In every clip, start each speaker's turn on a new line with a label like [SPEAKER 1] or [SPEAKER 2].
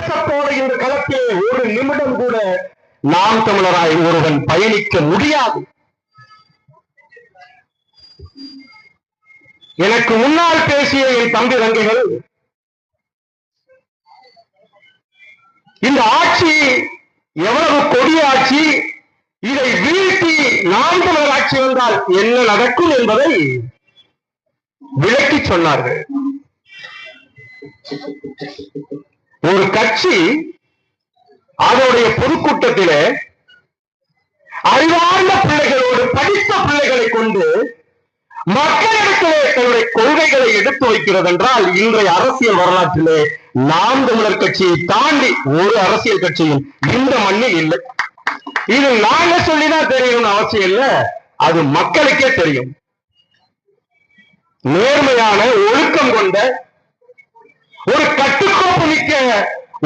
[SPEAKER 1] ஆவேசத்தோடு இந்த களத்தில் ஒரு நிமிடம் கூட நாம் தமிழராய் ஒருவன் பயணிக்க முடியாது. எனக்கு முன்னால் பேசிய என் தம்பி தங்கைகள், இந்த ஆட்சி எவ்வளவு கொடிய ஆட்சி, இதை வீழ்த்தி நாம் தமிழர் ஆட்சி வந்தால் என்ன நடக்கும் என்பதை விளக்கி சொன்னார்கள். ஒரு கட்சி அதனுடைய பொதுக்கூட்டத்திலே அறிவார்ந்த பிள்ளைகளோடு படித்த பிள்ளைகளை கொண்டு மக்களிடத்திலே தன்னுடைய கொள்கைகளை எடுத்து வைக்கிறது என்றால் இன்றைய அரசியல் வரலாற்றிலே நாம் தமிழர் கட்சியை தாண்டி ஒரு அரசியல் கட்சியும் இந்த மண்ணில் இல்லை. இது நாங்க சொல்லிதான் தெரியணும்னு அவசியம் இல்லை, அது மக்களுக்கே தெரியும். நேர்மையான ஒழுக்கம் கொண்ட ஒரு கட்டுக்கோப்பு மிக்க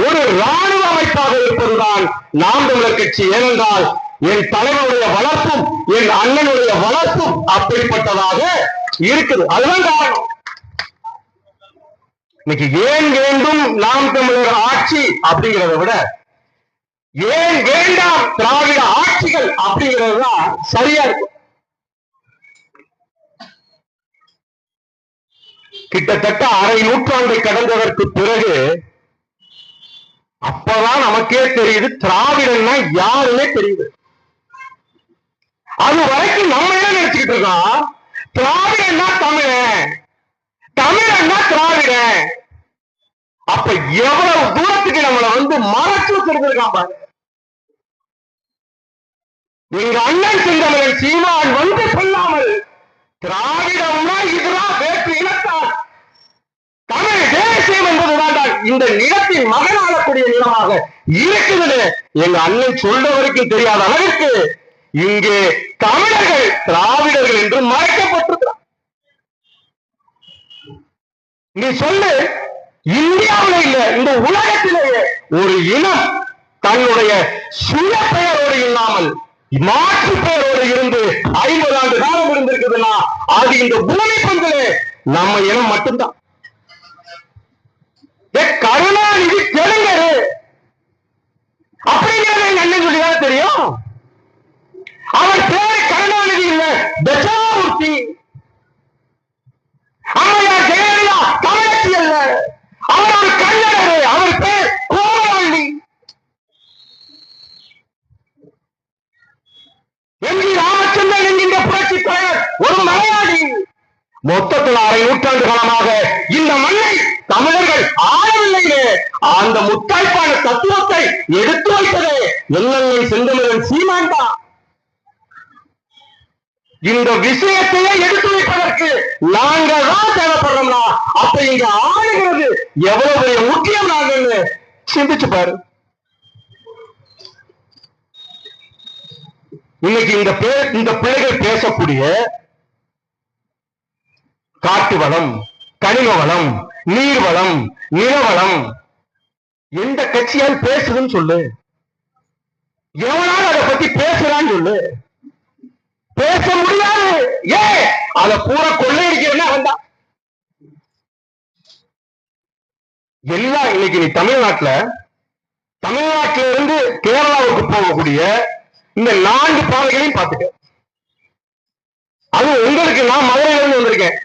[SPEAKER 1] ஒரு ராணுவ அமைப்பாக இருப்பதுதான் நாம் தமிழர் கட்சி. ஏனென்றால் என் தலைவருடைய வளர்ப்பும் என் அண்ணனுடைய வளர்ப்பும் அப்படிப்பட்டதாக இருக்குது. அதுதான் காரணம். இன்னைக்கு ஏன் வேண்டும் நாம் தமிழர் ஆட்சி அப்படிங்கிறத விட ஏன் வேண்டாம் திராவிட ஆட்சிகள் அப்படிங்கிறது தான் சரியா இருக்கும். கிட்டத்தட்ட அரை நூற்றாண்டை கடந்ததற்கு பிறகு அப்பதான் நமக்கே தெரியுது திராவிடன்னா யாருன்னே தெரியுது. அது வரைக்கும் நம்ம என்ன நினைச்சுக்கிட்டு இருக்கோம், திராவிடன்னா தமிழன், தமிழன்னா திராவிடன். அப்ப எவ்வளவு தூரத்துக்கு நம்மளை மறைச்சு வச்சிருக்கான் பாரு. எங்க அண்ணன் செந்தமிழன் சீமான் சொல்லாமல் திராவிடம்னா இதுதான் வேற்று இனத்தால் தமிழ் தேசியம் என்பதுதான் இந்த நிலத்தின் மகன் ஆளக்கூடிய நிலமாக இருக்குது. எங்க அண்ணன் சொல்ற வரைக்கும் தெரியாத அளவிற்கு இங்கே தமிழர்கள் திராவிடர்கள் என்று மறைக்கப்பட்டிருக்கிறார். நீ சொல்லு, இந்தியாவில் இல்ல இந்த உலகத்திலேயே ஒரு இனம் தன்னுடைய சுய பெயரோடு இல்லாமல் மாற்று பெயரோடு இருந்து 50 ஆண்டு காலம் இருந்திருக்குதுன்னா அது இந்த பூமி பந்திலே நம்ம இனம் மட்டும்தான். கருணாநிதி தெலுங்கரு அப்படிங்கிறது எங்க அண்ணன் சொல்லிதான் தெரியும். அவர் பேரு கருணாநிதி இல்ல, தட்சிணாமூர்த்தி. அம்மையார் ஜெயலலிதா தமிழச்சி அல்ல, அவர் ஒரு கன்னடரு, அவர் பேர் கோமலவள்ளி. எம் ஜி ராமச்சந்திரன் என்கின்ற புரட்சி தலைவர் ஒரு மலையாளி. மொத்தத்தில் அரை நூற்றாண்டு காலமாக இந்த மண்ணை தமிழர்கள் ஆளவில்லையே. அந்த முத்தாய்ப்பான தத்துவத்தை எடுத்து வைத்தது எங்கள் செந்தமிழன் சீமான் தான். இந்த விஷயத்தையே எடுத்து வைப்பதற்கு நாங்கள் தான் தேவைப்படுறோம்னா அப்ப இங்க ஆளுகிறது எவ்வளவு முக்கியம் நாங்கள் சிந்திச்சு பாரு. இன்னைக்கு இந்த பிள்ளைகள் பேசக்கூடிய காட்டு வளம், கனிம வளம், நீர் வளம், நிலவளம் எந்த கட்சியால் பேசுதுன்னு சொல்லு. எவனாலும் அதை பத்தி பேசுறான்னு சொல்லு. பேச முடியாது. ஏன் அதை பூரா கொள்ளையடிக்கிறேன்னா வந்தா எல்லாம். இன்னைக்கு நீ தமிழ்நாட்டுல இருந்து கேரளாவுக்கு போகக்கூடிய இந்த 4 பாதைகளையும் பார்த்துக்க. அது உங்களுக்கு நான் மதுரையில இருந்து வந்திருக்கேன்,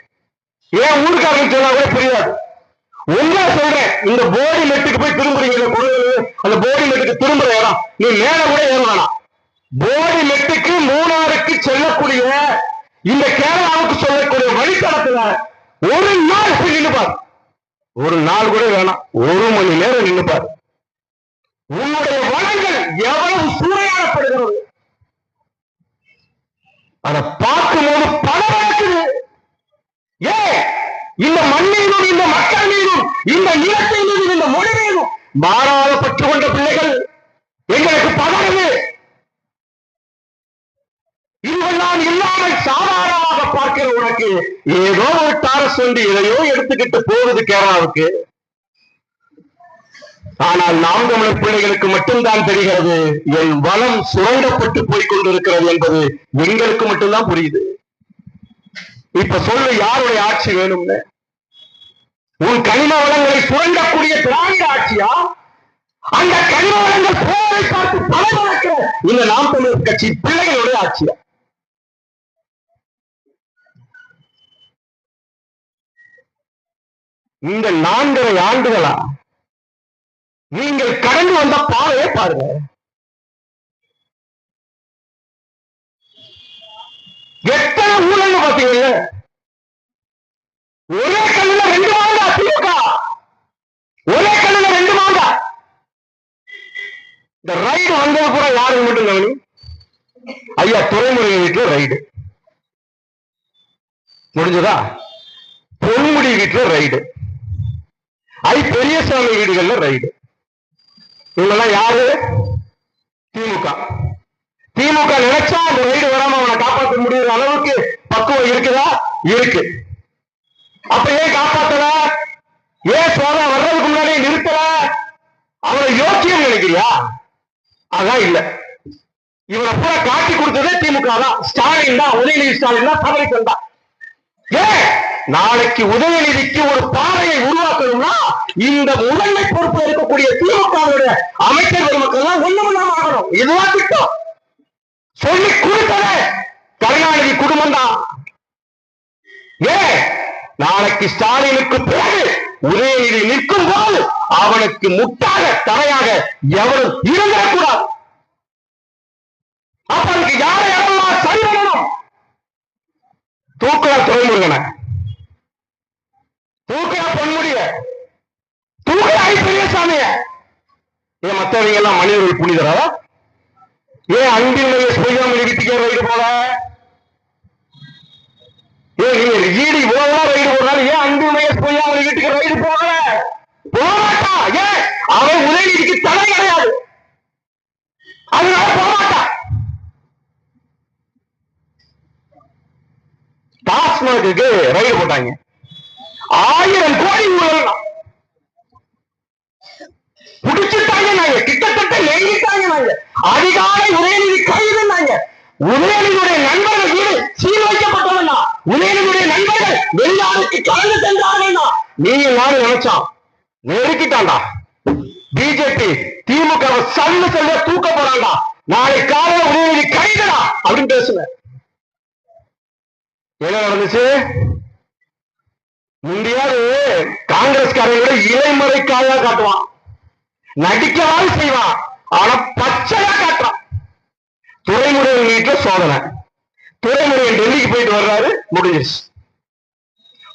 [SPEAKER 1] ஏன் ஊருக்காரங்க சொன்னா கூட புரியாது. உங்க சொல்றேன், இந்த போடி மெட்டுக்கு போய் திரும்புறீங்க, அந்த போடி மெட்டுக்கு திரும்புற இடம் நீ மேல கூட ஏற வேணாம். போடி மெட்டுக்கு மூணாருக்கு செல்லக்கூடிய இந்த கேரளாவுக்கு சொல்லக்கூடிய வழித்தடத்துல ஒரு நாள் நின்றுப்பார். ஒரு நாள் கூட வேணாம், 1 மணி நேரம் நின்றுப்பார். உன்னுடைய வளங்கள் எவ்வளவு சூறையாடப்படுகிறது அதை பார்க்கும்போது பணம் நடக்குது. ஏன் இந்த மண்ணிலும் இந்த மக்கள் மீதும் இந்த நிலத்தின் மீதும் இந்த மொழி மீதும் மாறாத பற்று கொண்ட பிள்ளைகள் எங்களுக்கு பதறது. இதுவெல்லாம் இல்லாமல் சாதாரணமாக பார்க்கிற உனக்கு ஏதோ ஒரு டாரஸ் வந்து எதையோ எடுத்துக்கிட்டு போகுது கேரளாவுக்கு. ஆனால் நாம் தமிழர் பிள்ளைகளுக்கு மட்டும்தான் தெரிகிறது என் வளம் சுரண்டப்பட்டு போய்கொண்டிருக்கிறது என்பது எங்களுக்கு மட்டும்தான் புரியுது. இப்ப சொல்லு, யாருடைய ஆட்சி வேணும்னு? உன் கனிம வளங்களை சுரண்டக்கூடிய திராவிட ஆட்சியா, அந்த கனிம வளங்கள் போரை பார்த்து தலை வளர்க்கிற இந்த நாம் தமிழர் கட்சி பிள்ளைகளுடைய ஆட்சியா? இந்த 4.5 ஆண்டுகளா நீங்கள் கடந்து வந்த பாதையை பாருங்க. எத்தனை ஊழல் பாத்தீங்கல்ல? ஒரே கல்லுல 2 மாங்கா திமுக, ஒரே கல்லுல 2 மாங்கா. இந்த ரைடு வந்தது கூட யாருக்கு மட்டும் கவனி. ஐயா துறைமுருகன் வீட்டுல ரைடு முடிஞ்சதா? பொன்முடி வீட்டுல ரைடு, பெரியசாமி வீடுகள்ல ரைடு. இவங்கெல்லாம் யாரு? திமுக. திமுக நினைச்சா அந்த ரைடு வராம அவனை காப்பாற்ற முடியுற அளவுக்கு பக்குவம் இருக்குதா? இருக்கு. அப்ப ஏன் காப்பாத்தல? ஏன் சோதனை வர்றதுக்கு முன்னாடியே நிறுத்தல? அவனை யோக்கியம் நினைக்கிறியா? அதான் இல்ல. இவனை பூரா காட்டி கொடுத்ததே திமுக தான். ஸ்டாலின் தான், உதயநிதி ஸ்டாலின் தான் தவறி கொண்டான். ஏன் நாளைக்கு உதயநிதிக்கு ஒரு பாதையை உருவாக்கணும்னா இந்த முதன்மை பொறுப்பு இருக்கக்கூடிய திமுக அமைச்சர் பெருமக்கள் எல்லாம் ஒண்ணுமில்லாம ஆகணும். இதுதான் திட்டம். சொல்லி கொடுத்ததே கருணாநிதி குடும்பம் தான். ஏன் நாளைக்கு ஸ்டாலினுக்கு பிறகு உதயநிதி நிற்கும் போது அவனுக்கு முட்டாக தரையாக எவரும் இருந்துடக்கூடாது. அப்ப அதுக்கு யாரை யாரெல்லாம் சரி பண்ணணும்? தூக்கல துறைமுருகனை, தூக்கல பொன்முடிய, தூக்கல பெரியசாமிய. ஏன் மற்றவங்க எல்லாம் மனிதர்கள் புனிதரா? ஏன் அன்பில் பொய்யாமல் வீட்டுக்கே ரைடு போல? ஏன் நீங்க ஈடி போகலாம் ரைடு போனாலும் ஏன் அன்பில் பொய்யாமல் வீட்டுக்கு ரைடு போகல? போகமாட்டா. ஏன் அவன் உதயநிதிக்கு தடை கிடையாது, அதனால போகமாட்டா. டாஸ்மாக்கு ரைடு போட்டாங்க, 1000 கோடி ஊழல் புடிச்சுட்டாங்க. நாங்க கிட்டத்தட்ட நெருங்கிட்டாங்க. நாங்க அதிகாலை உதயநிதி கைது. நாங்க உதயநிதியுடைய நண்பர்கள் வீடு சீல் வைக்கப்பட்டவனா, உதயநிதியுடைய நண்பர்கள் வெளிநாடுக்கு கலந்து சென்றார்கள். நீங்க நானும் நினைச்சான், நெருக்கிட்டான்டா. பிஜேபி திமுக சல்லு செல்ல தூக்க போறாண்டா. நாளை காலையில் உதயநிதி கைதுடா அப்படின்னு பேசுவேன். என்ன நடந்துச்சு? முந்தியாவது காங்கிரஸ்காரங்களோட இலைமறைக்காக காட்டுவான், நடிக்கவாறு செய்வான், ஆனா பச்சையா காட்டுறான். துறைமுருகன் வீட்டுல சோதனை. துறைமுருகன் டெல்லிக்கு போயிட்டு வர்றாரு, முடிஞ்சிருச்சு.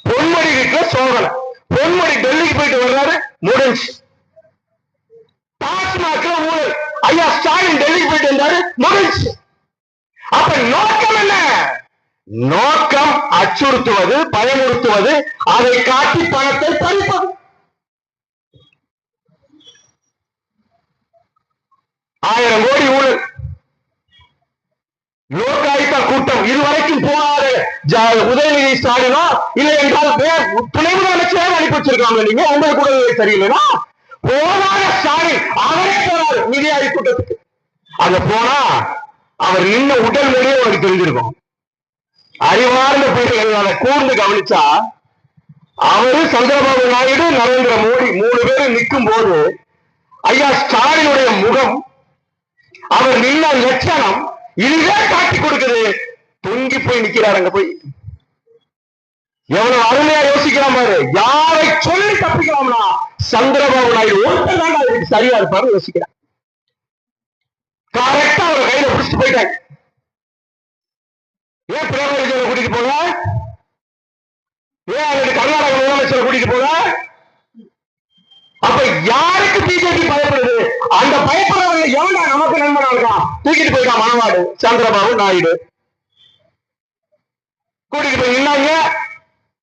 [SPEAKER 1] பொன்முடி வீட்டுல சோதனை. பொன்முடி டெல்லிக்கு போயிட்டு வர்றாரு, முடிஞ்சு. டாஸ்மாக்ல ஊழல், ஐயா ஸ்டாலின் டெல்லிக்கு போயிட்டு வந்தாரு, முடிஞ்சு. அப்ப நோக்கம் என்ன? நோக்கம் அச்சுறுத்துவது, பயமுறுத்துவது, அதை காட்டி பணத்தை பறிப்பது. 1000 கோடி ஊழல். லோகாயுக்தா கூட்டம் இதுவரைக்கும் போகாத உதயநிதி ஸ்டாலினோ இல்லை என்றால் துணை முதலமைச்சராக அனுப்பி வச்சிருக்காங்க. நீங்க உங்களுக்கு கூட சரியில்லைன்னா போகாத ஸ்டாலின் அவரே போறாரு நிதி ஆய்வு கூட்டத்துக்கு. அங்க போனா அவர் நின்ன உடல் மொழியே அவருக்கு தெரிஞ்சிருக்கும். அறிவார்ந்த பிள்ளைகளை கூர்ந்து கவனிச்சா அவரு சந்திரபாபு நாயுடு, நரேந்திர மோடி 3 பேரும் நிற்கும் போது ஐயா ஸ்டாலினுடைய முகம், அவர் நின்ன லட்சணம் இதுவே காட்டி கொடுக்குது. தொங்கி போய் நிக்கிறார். அங்க போய் எவ்வளவு அருமையா யோசிக்கலாம் பாரு. யாரை சொல்லி தப்பிக்கலாம்னா சந்திரபாபு நாயுடு ஒருத்தர் சரியா இருப்பாரு யோசிக்கிறார். கரெக்டா அவர் கையில பிடிச்சிட்டு போயிட்டாங்க. ஏன் பினராயி விஜயனை கூட்டிட்டு போல? ஏன் அவருக்கு கர்நாடக முதலமைச்சரை கூட்டிட்டு போல? அப்ப யாருக்கு பிஜேபி பயப்படுது? அந்த பயப்படுறவங்க எவனா நமக்கு நண்பனா இருக்கான்? தூக்கிட்டு போயிட்டான் மணவாடு சந்திரபாபு நாயுடு. கூட்டிட்டு போய் நின்னாங்க.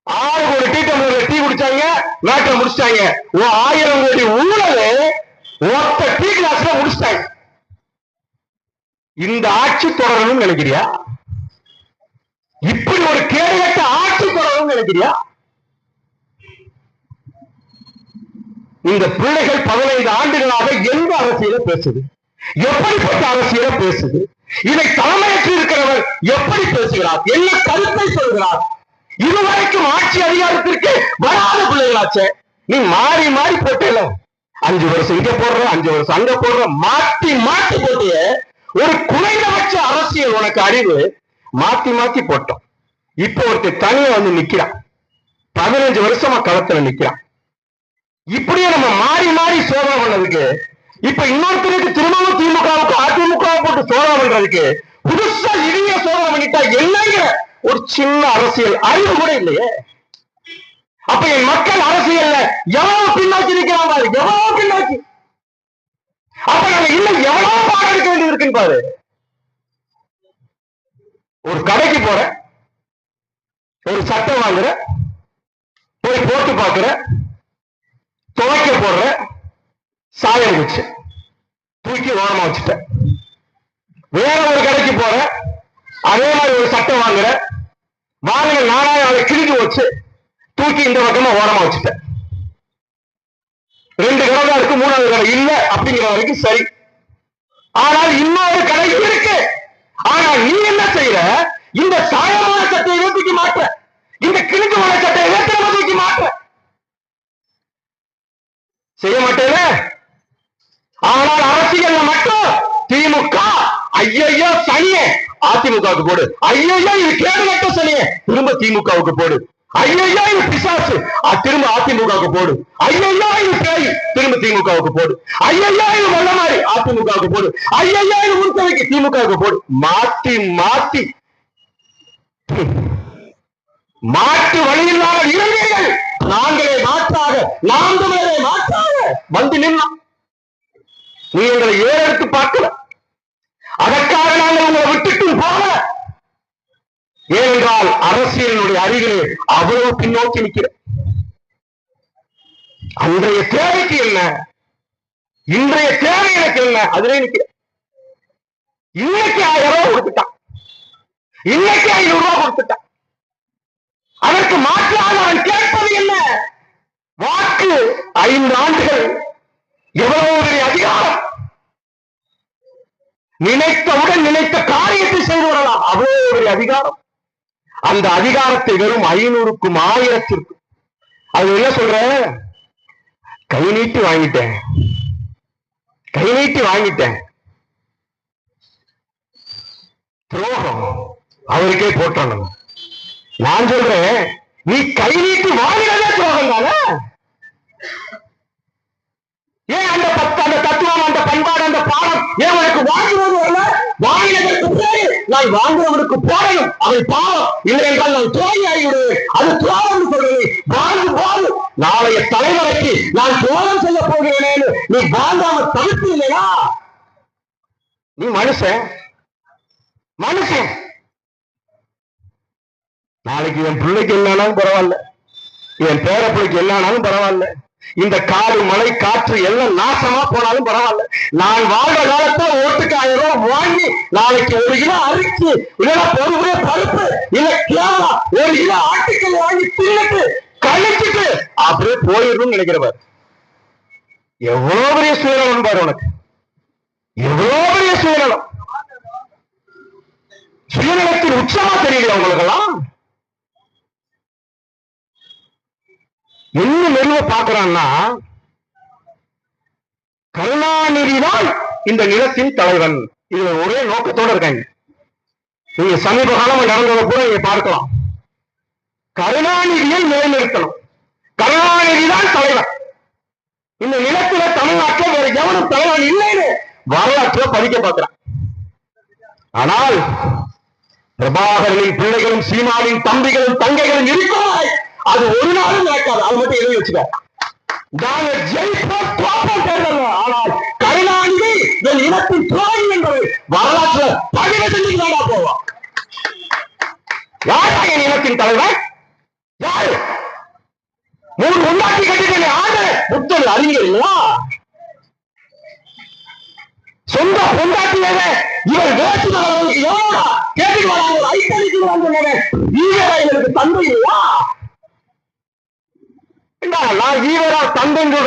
[SPEAKER 1] 6 கோடி டீ டம்ளர்ல டீ குடிச்சாங்க, நாட்டை முடிச்சிட்டாங்க. 1000 கோடி ஊழல் ஒத்த டீ கிளாஸ்ல முடிச்சிட்டாங்க. இந்த ஆட்சி தொடரணும்னு நினைக்கிறியா? இப்படி ஒரு கேடுகட்ட ஆட்சி தொடரணும்னு நினைக்கிறியா? இந்த பிள்ளைகள் 15 ஆண்டுகளாக எந்த அரசியல பேசுது? எப்படிப்பட்ட அரசியல பேசுது? இதை தலைமையேற்று இருக்கிறவர் எப்படி பேசுகிறார்? என்ன கருத்தை சொல்கிறார்? இதுவரைக்கும் ஆட்சி அதிகாரத்திற்கு வராத பிள்ளைகளாச்சே. நீ மாறி மாறி போட்டேல, 5 வருஷம் இங்க போடுற, 5 வருஷம் அங்க போடுற, மாத்தி மாத்தி போட்டிய ஒரு குறைந்தபட்ச அரசியல் உனக்கு அறிவு மாத்தி மாத்தி போட்டோம். இப்போ ஒருத்தர் தனியா வந்து நிக்கிறான், 15 வருஷமா களத்துல நிக்கிறான். இப்படியே நம்ம மாறி மாறி சோதனை பண்ணதுக்கு இப்ப இன்னொருத்தருக்கு திரும்பவும் திமுகவுக்கு அதிமுக போட்டு சோதனை பண்றதுக்கு புதுசா இனிய சோதனை பண்ணிட்டா என்னங்கிற ஒரு சின்ன அரசியல் அறிவு கூட இல்லையே. அப்ப என் மக்கள் அரசியல்ல எவ்வளவு பின்னோக்கி நிற்கிறான் பாரு, எவ்வளவு பின்னோக்கி. அப்ப நாங்க இன்னும் எவ்வளவு பாடம் எடுக்க வேண்டியது இருக்குன்னு பாரு. ஒரு கடைக்கு போற, ஒரு சட்டை வாங்குற, போய் போட்டு பாக்குற, துவைக்க போடுற, சாயம் வச்சு தூக்கி ஓரமா வச்சுட்ட. வேற ஒரு கடைக்கு போற, அதே மாதிரி ஒரு சட்டை வாங்குற, வாங்கின 4000 கிழிஞ்சு வச்சு தூக்கி இந்த பக்கமா ஓரமா வச்சுட்ட. 2 கடை தான் இருக்கு, 3வது கடை இல்ல அப்படிங்கிற வரைக்கும் சரி. ஆனால் இன்னொரு கடை இருக்கு. ஆனா நீ என்ன செய்யற? இந்த சாயமான சட்டையை தூக்கி மாற்ற, இந்த கிழிஞ்சு போன சட்டையை தூக்கி மாற்ற செய்ய மாட்டேன். ஆனால் அரசியல் மட்டும் திமுக ஐயோ சனியே அதிமுகவுக்கு போடு, ஐயோ இது கேடு கட்ட சனியே திரும்ப திமுகவுக்கு போடு, ஐயோ இது பிசாசு திரும்ப அதிமுகவுக்கு போடு, ஐயோ இது பேய் திரும்ப திமுகவுக்கு போடு, ஐயோ இது வெள்ள மாதிரி அதிமுகவுக்கு போடு, ஐயோ இது உருத்தவைக்கு திமுகவுக்கு போடு. மாத்தி மாத்தி மாற்று வழியில்லாத இளைஞர்கள் நாங்களே மாற்றாக, நாம் தமிழரை மாற்றாக வந்து நின்றோம். நீ எங்களை ஏறெடுத்து பார்க்கல, அதற்காக நாங்கள் உங்களை விட்டுட்டு போகல. ஏனென்றால் அரசியலினுடைய அறிவிலே அவ்வளவு பின்னோக்கி நிற்கிற. அன்றைய தேவைக்கு என்ன, இன்றைய தேவை எனக்கு என்ன, அதிலே நிற்கிற. இன்னைக்கு 1000 ரூபாய் கொடுத்துட்டான், இன்னைக்கு 500 ரூபாய் கொடுத்துட்டான். அதற்கு மாற்றாக அவன் கேட்பது என்ன? வாக்கு. 5 ஆண்டுகள் எவ்வளவு பெரிய அதிகாரம். நினைத்தவுடன் நினைத்த காரியத்தை செய்து வரலாம், அவ்வளவு பெரிய அதிகாரம். அந்த அதிகாரத்தை வெறும் 500க்கும் 1000த்திற்கும் அது என்ன சொல்ற? கை நீட்டி வாங்கிட்டேன், கை நீட்டி வாங்கிட்டேன். துரோகம் அவருக்கே போட்டோம். நான் சொல்றேன், நீ கை நீட்டி வாங்கினதே துரோகம் தானே. ஏன் அந்த தத்துவம், அந்த பண்பாடு, அந்த பாடம் ஏன் உனக்கு வாங்குவது வரல? வாங்கினதற்கு பேரு நான் வாங்குறவனுக்கு போடணும், அவன் பாவம் இல்லை என்றால் நான் துரோகி ஆகிவிடுவேன். அது துரோகம் சொல்றது. வாங்கு போது நாளைய தலைமுறைக்கு நான் துரோகம் செய்ய போகிறேன். நீ வாங்காம தவிர்த்து இல்லையா? நீ மனுஷன், மனுஷன். நாளைக்கு என் பிள்ளைக்கு என்னாலும் பரவாயில்ல, என் பேர பிள்ளைக்கு என்னாலும் பரவாயில்ல, இந்த காடு மழை காற்று எல்லாம் நாசமா போனாலும் பரவாயில்ல. நான் வாழ்ற காலத்துல ஓட்டுக்கு 1000 ரூபாய் வாங்கி நாளைக்கு 1 கிலோ அரிசி, இல்லைன்னா 1 கிலோ பருப்பு, இல்ல கேவலா 1 கிலோ ஆட்டுக்கல் வாங்கி தின்னுட்டு கழிச்சுட்டு அப்படியே போயிடும் நினைக்கிறவர். எவ்வளவு பெரிய சுயநலம் பாரு உனக்கு, எவ்வளவு பெரிய சுயநலம். சுயநலத்தின் உச்சமா தெரியல உங்களுக்கு எல்லாம். என்ன மெருவ பாக்குறான்னா, கருணாநிதி தான் இந்த நிலத்தின் தலைவன். இது ஒரே நோக்கத்தோட இருக்காங்க. நீங்க சமீப காலம் நடந்ததை கூட நீங்க பார்க்கலாம். கருணாநிதியை நிலைநிறுத்தணும், கருணாநிதி தான் தலைவன். இந்த நிலத்தில தமிழ்நாட்டில் வேற எவனும் தலைவன் இல்லைன்னு வரலாற்றுல பதிக்க பார்க்கிறான். ஆனால் பிரபாகரனின் பிள்ளைகளும் சீமாவின் தம்பிகளும் தங்கைகளும் இருக்கிறாய், அது ஒரு நாளும் நடக்காது. அது மட்டும் எழுதி வச்சுக்க. ஆனால் கருணாநிதி என் இனத்தின் துரோகி என்பது வரலாற்றுல பதிவு செஞ்சுக்கிட்டா போவான். யாரா என் இனத்தின் தலைவர்? யாரு? 3 உண்டாக்கி கட்டிட்டு ஆண்டு புத்தர் அறிஞர் இல்லையா? சொந்த பொண்டாட்டியவே இவர் வேற்றுமர்களுக்கு எவ்வளோ கேட்டுட்டு வராங்க, ஐட்டடிக்கு வராங்க. ஈவேரா தந்தை இல்லையா? நான் ஈவேரா தந்தைன்னு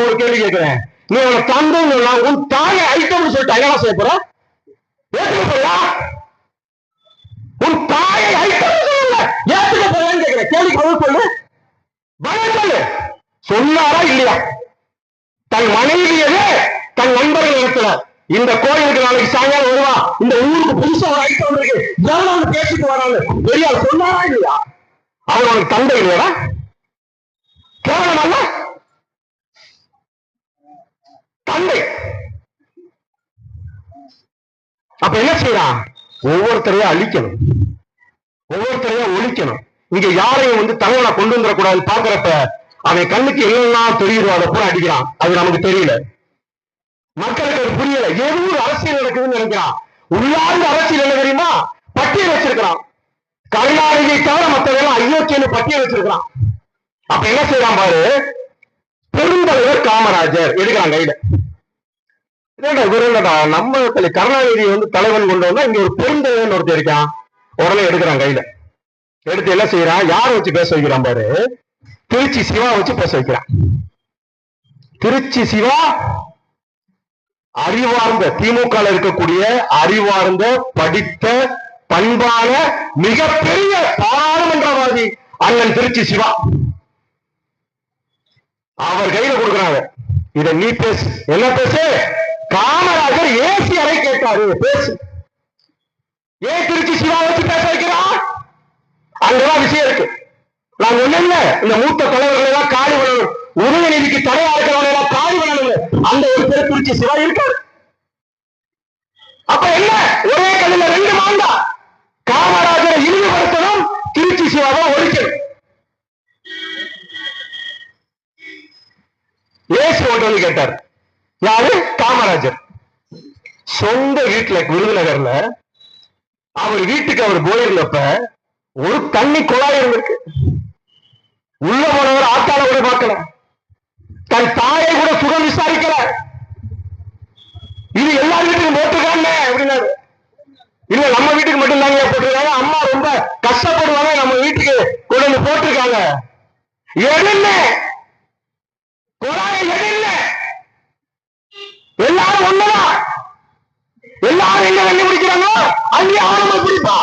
[SPEAKER 1] ஒரு கேள்வி கேட்கிறேன். நீ உன தந்தைன்னு உன் தாயை ஐட்டம் சொல்லிட்டு என்ன செய்ய போற? ஏற்றுக்க போறியா? உன் தாயை ஐட்டம் ஏற்றுக்க போறேன்னு கேட்கிறேன். கேள்விக்கு பதில் சொல்லு, பதில் சொல்லு. சொன்னாரா இல்லையா? தன் மனைவியவே தன் நண்பர்கள் இடத்துல இந்த கோயிலுக்கு நாளைக்கு சாயங்காலம் வருவா, இந்த ஊருக்கு புதுசா ஒரு ஐட்டம் இருக்கு, எவ்வளவு பேசிட்டு வரான்னு பெரிய சொன்னாரா இல்லையா? அவனுக்கு தந்தை இல்லையா? கேவலம் அல்ல தந்தை. அப்ப என்ன செய்யறான்? ஒவ்வொருத்தரையும் அழிக்கணும், ஒவ்வொருத்தரையும் ஒழிக்கணும். இங்க யாரையும் தலைவனை கொண்டு வந்துடக்கூடாது. பாக்குறப்ப அவன் கண்ணுக்கு என்னெல்லாம் தெரியுதோ அதை கூட அடிக்கிறான். அது நமக்கு தெரியல, மக்களுக்கு அது புரியல. ஏதோ ஒரு அரசியல் நடக்குதுன்னு நினைக்கிறான். உள்ளார்ந்த அரசியல் என்ன தெரியுமா? பட்டியல் வச்சிருக்கிறான். கருணாநிதியை தவிர மற்றவெல்லாம் அயோக்கியன்னு பட்டியல் வச்சிருக்கிறான். அப்ப என்ன செய்யறான் பாரு, பெருந்தலைவர் காமராஜர் எடுக்கிறான் கையில. நம்ம கருணாநிதி தலைவன் கொண்டு வந்தா இங்க ஒரு பெருந்தலைவன் ஒருத்தர் இருக்கான். உடனே எடுக்கிறான் கையில. எடுத்து என்ன செய்யறான்? யார வச்சு பேச வைக்கிறான் பாரு, திருச்சி சிவா வச்சு பேச வைக்கிறான். திருச்சி சிவா அறிவார்ந்த, திமுக இருக்கக்கூடிய அறிவார்ந்த, படித்த, பண்பான, மிகப்பெரிய பாராளுமன்றவாதி அண்ணன் திருச்சி சிவா. அவர் கையில கொடுக்கிறாங்க, இத நீ பேசு. என்ன பேசு? காமராஜர் ஏசி அறை கேட்டாரு, பேசு. ஏன் திருச்சி சிவா வச்சு பேச வைக்கிறான்? அங்கதான் விஷயம் இருக்கு. நான் ஒண்ணு, இந்த மூத்த தலைவர்கள் எல்லாம் காலி பண்ணணும், உதயநிதிக்கு தடையா இருக்கிறவங்க எல்லாம் காலி பண்ணணும். அந்த ஒரு பேர் திருச்சி சிவா இருக்காரு. அப்ப என்ன? ஒரே கல்லில் ரெண்டு மாங்கா. காமராஜரை இழிவுபடுத்தணும், திருச்சி சிவாவை ஒழிக்கணும். ஏசி ஓட்டு கேட்டார். யாரு? காமராஜர். சொந்த வீட்டுல விருதுநகர்ல அவர் வீட்டுக்கு அவர் போயிருந்தப்ப ஒரு தண்ணி குழாய் இருந்திருக்கு. உள்ள போனவர் ஆத்தால கூட பார்க்கல, தன் தாயை கூட சுகம் விசாரிக்கல. இது எல்லா வீட்டுக்கும் போட்டிருக்காங்க அப்படின்னாரு. இல்ல நம்ம வீட்டுக்கு மட்டும் தாங்க போட்டிருக்காங்க, அம்மா ரொம்ப கஷ்டப்படுவாங்க, நம்ம வீட்டுக்கு கொண்டு வந்து போட்டிருக்காங்க. என்ன குழாயை எதில்ல? எல்லாரும் ஒண்ணுதான். எல்லாரும் எங்க வெள்ளி பிடிக்கிறாங்க, அங்கே ஆணவ பிடிப்பா.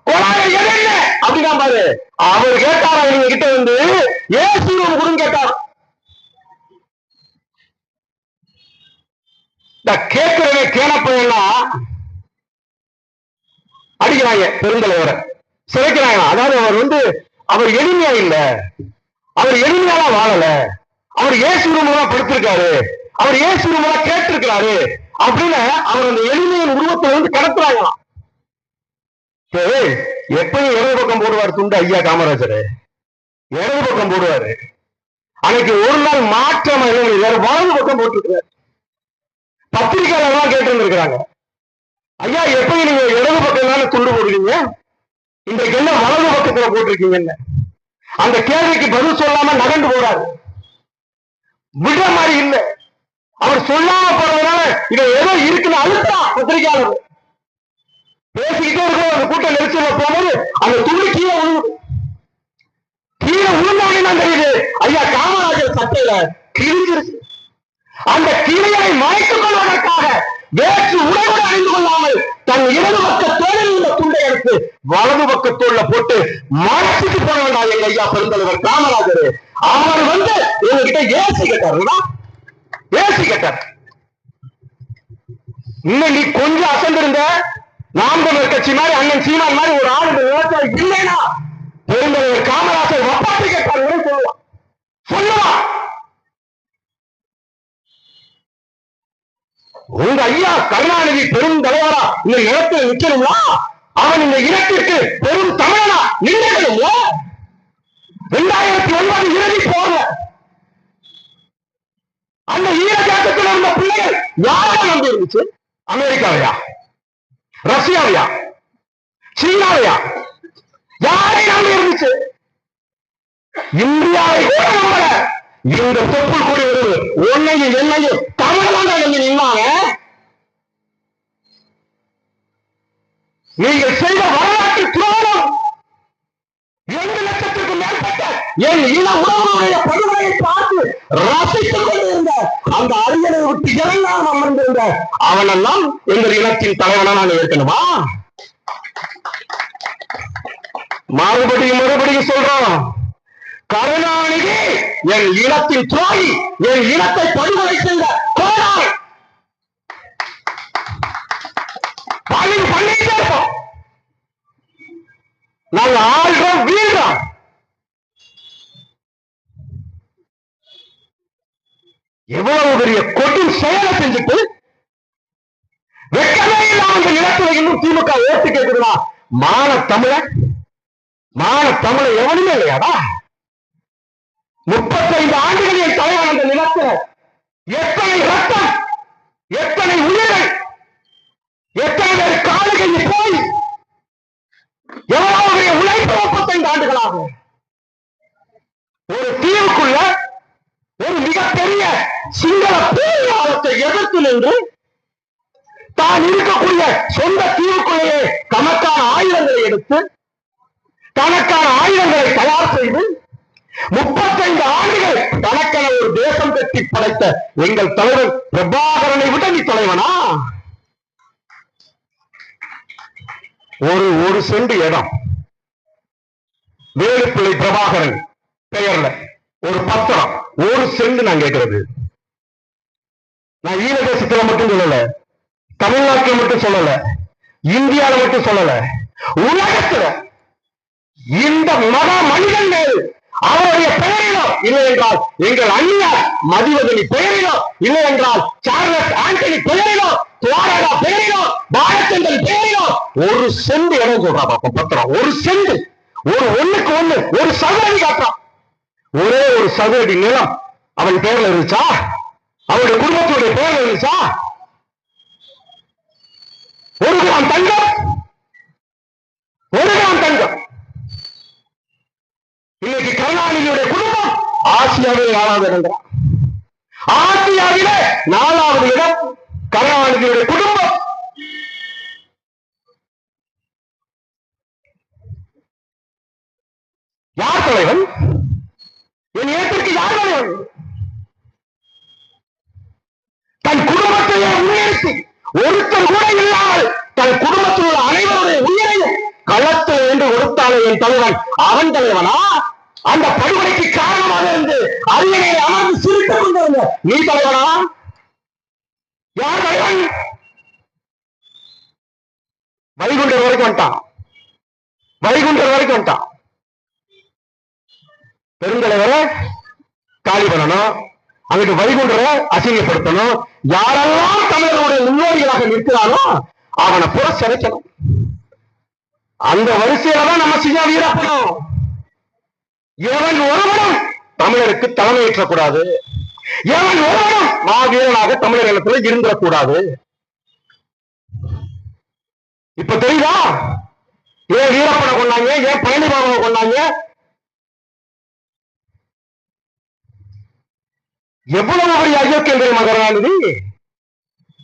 [SPEAKER 1] குழாயை எதில்ல அப்படின்னா பாரு. அவர் கேட்டாரா இவங்க கிட்ட ஏசி ரூம் கொடுன்னு கேட்டார். கேட்கிறவே கேனப்பெல்லாம் அடிக்கிறாங்க, பெருந்தலைவரை சிறைக்கிறாங்க. அதாவது அவர் அவர் எளிமையா இல்ல, அவர் எளிமையாலாம் வாழல, அவர் ஏசு ரூமெல்லாம் படுத்திருக்காரு, அவர் ஏசு ரூமெல்லாம் கேட்டிருக்கிறாரு அப்படின்னு அவர் அந்த எளிமையின் உருவத்தை கடத்துறாங்களாம். எப்பயும் இடது பக்கம் போடுவார் துண்டு ஐயா காமராஜர், இடது பக்கம் போடுவாரு. அன்னைக்கு ஒரு நாள் மாற்றம் வேற வலது பக்கம் போட்டிருக்கிறார். பத்திரிகையாளர் கேட்டு இருந்திருக்கிறாங்க, ஐயா எப்பயும் நீங்க இடது பக்கம் தானே துண்டு போடுறீங்க, இன்றைக்கு என்ன வலது பக்கத்துல போட்டிருக்கீங்கன்னு. அந்த கேள்விக்கு பதில் சொல்லாம நகண்டு போறாரு. விட மாதிரி இல்லை, அவர் சொல்லாம போறதுனால இதை ஏதோ இருக்குன்னு அழுத்தான் பத்திரிகையாளர். பேசிக்கிட்டே இருக்கும், அந்த கூட்ட நெரிசல போகும்போது அந்த துணி கீழே விழுந்து, கீழே விழுந்தவனே தான் தெரியுது ஐயா காமராஜர் சட்டையில கிழிஞ்சிருக்கு. அந்த கிளையை மறைத்துக் கொள்வதற்காக வேற்று உடையோடு அணிந்து கொள்ளாமல் தன் இடது பக்க தோளில் உள்ள துண்டை எடுத்து வலது பக்க தோல்ல போட்டு மறைச்சிட்டு போன வேண்டாம் எங்க ஐயா பெருந்தலைவர் காமராஜர். அவர் எங்ககிட்ட ஏசி கேட்டாருன்னா, ஏசி கேட்டார். இன்னும் நீ கொஞ்சம் அசந்திருந்த, நாம் தமிழர் கட்சி மாதிரி அண்ணன் சீமான் மாதிரி ஒரு ஆளுங்க விவசாயி இல்லைன்னா பெருந்தலைவர் காமராஜர் வப்பாட்டி கேட்டார் சொல்லுவான், சொல்லுவான். உங்க ஐயா கருணாநிதி பெரும் தலைவரா இந்த இடத்தில் நிற்கணும்னா அவன் இந்த இடத்திற்கு பெரும் தமிழனா நின்றுக்கணும்ல. 2009 இறுதி போல அந்த ஈரஜாக்கத்தில் இருந்த பிள்ளைகள் யாரும் நம்பி இருந்துச்சு? அமெரிக்காவையா, ரஷ்யாவையா, சீனாவையா? யாரை நம்பி இருந்துச்சு? இந்தியாவை கூட நம்பல. இந்த தொப்புள் கூடி வருவது உன்னையும் என்னையும் தமிழ் நம்பி நின்னாங்க. நீங்கள் செய்த வரலாற்று துரோகம் 2 லட்சத்திற்கும் மேற்பட்ட என் இன உறவுடைய படுகொலையை பார்த்து ரசித்துக் கொண்டிருந்த அந்த அரியணை விட்டு இறங்காமல் அமர்ந்திருந்த அவனெல்லாம் எங்கள் இனத்தின் தலைவனா நான் இருக்கணுமா? மறுபடியும் சொல்றோம், கருணாநிதி என் இனத்தின் துரோகி, என் இனத்தை படுகொலை செய்த கோடாய் பண்ணிட்டே இருப்போம். நாங்க ஆள்றோம், வீழ்றோம். எவ்வளவு பெரிய கொடும் செயலை செஞ்சுட்டு வெக்கமே இல்லாம இந்த நிலத்துல இன்னும் திமுக ஓட்டு கேட்குதுன்னா மான தமிழ எவனுமே இல்லையாடா? 35 ஆண்டுகள் என் தலைவன் அந்த நிலத்துல எத்தனை ரத்தம், எத்தனை உயிர்கள், எத்தனை பேர் காலுகையில் போய் எவ்வளவு பெரிய உழைப்பு 35 ஆண்டுகளாகும். ஒரு தீவுக்குள்ள ஒரு மிகப்பெரிய சிங்கள பேரியாளத்தை எதிர்த்து நின்று தான் இருக்கக்கூடிய சொந்த தீவுக்குள்ளேயே தனக்கான ஆயுதங்களை எடுத்து தனக்கான ஆயுதங்களை தயார் செய்து 35 ஆண்டுகள் தனக்கென ஒரு தேசம் கட்டி படைத்த எங்கள் தலைவர் பிரபாகரனை விட நீ தலைவனா? ஒரு சென்ட் இடம் வேலுப்பிள்ளை பிரபாகரன் பெயர்ல ஒரு பத்திரம், ஒரு சென்ட் நான் கேட்கிறது. நான் ஈழ தேசத்துல மட்டும் சொல்லல, தமிழ்நாட்டில் மட்டும் சொல்லல, இந்தியாவில் மட்டும் சொல்லல, உலகத்துல இந்த மகா மனிதன் மேல் அவருடைய பெயரிலோ இல்லை என்றால் எங்கள் அந்நியார் மதிவதனி பெயரிலோ இல்லை என்றால் சார்லஸ் ஆண்டனி பெயரிலோ துவாரகா பெயரிலோ பாலச்சந்திரன் பெயரிலோ ஒரு சென்ட் இடம் சொல்றா பாப்போம் பத்திரம். ஒரு சென்ட், ஒண்ணுக்கு ஒண்ணு ஒரு சதுரடி காட்டுறான். ஒரே ஒரு சதுரடி நிலம் அவன் பெயர்ல இருந்துச்சா? அவருடைய குடும்பத்துடைய பெயர்ல இருந்துச்சா? ஒரு கிராம் தங்கம், ஒரு கிராம் தங்கம். இன்னைக்கு கருணாநிதியுடைய குடும்பம் ஆசியாவில் 4வது இடம். ஆசியாவிலே 4வது இடம் கருணாநிதியுடைய குடும்பம். யார் தலைவன்? என் இனத்திற்கு யார் தலைவன்? தன் குடும்பத்தையே முன்னேற்றி ஒருத்தர் கூட இல்லாமல் தன் குடும்பத்தில் உள்ள அனைவருடைய உயிரையும் களத்தில் என்று கொடுத்தாலே என் தலைவன் அவன் தலைவனா? அந்த படுகொலைக்கு காரணமாக இருந்து அரியணை அமர்ந்து சிரித்துக் கொண்டிருந்த நீ தலைவனா? யார் தலைவன்? வைகுண்டர் வரைக்கும் வந்துட்டான், வைகுண்டர் வரைக்கும் வந்துட்டான். பெருந்தலைவரை காலி பண்ணணும், அங்கிட்டு வைகுண்டரை அசிங்கப்படுத்தணும். யாரெல்லாம் தமிழர்களுடைய முன்னோடிகளாக நிற்கிறானோ அவனை புற சிறைக்கணும். அந்த வரிசையில தான் நம்ம செய்ய வீரப்படும். எவன் ஒருவனும் தமிழருக்கு தலைமையேற்றக்கூடாது, எவன் ஒருவனும் மாவீரனாக தமிழர் நிலத்தில் இருந்துடக்கூடாது. இப்ப தெரியுதா ஏன் வீரப்பனை கொண்டாங்க, ஏன் பழனிபாபனை கொண்டாங்க? எவ்வளவு பெரிய அயோக்கியம் தெரியுமா கருணாநிதி?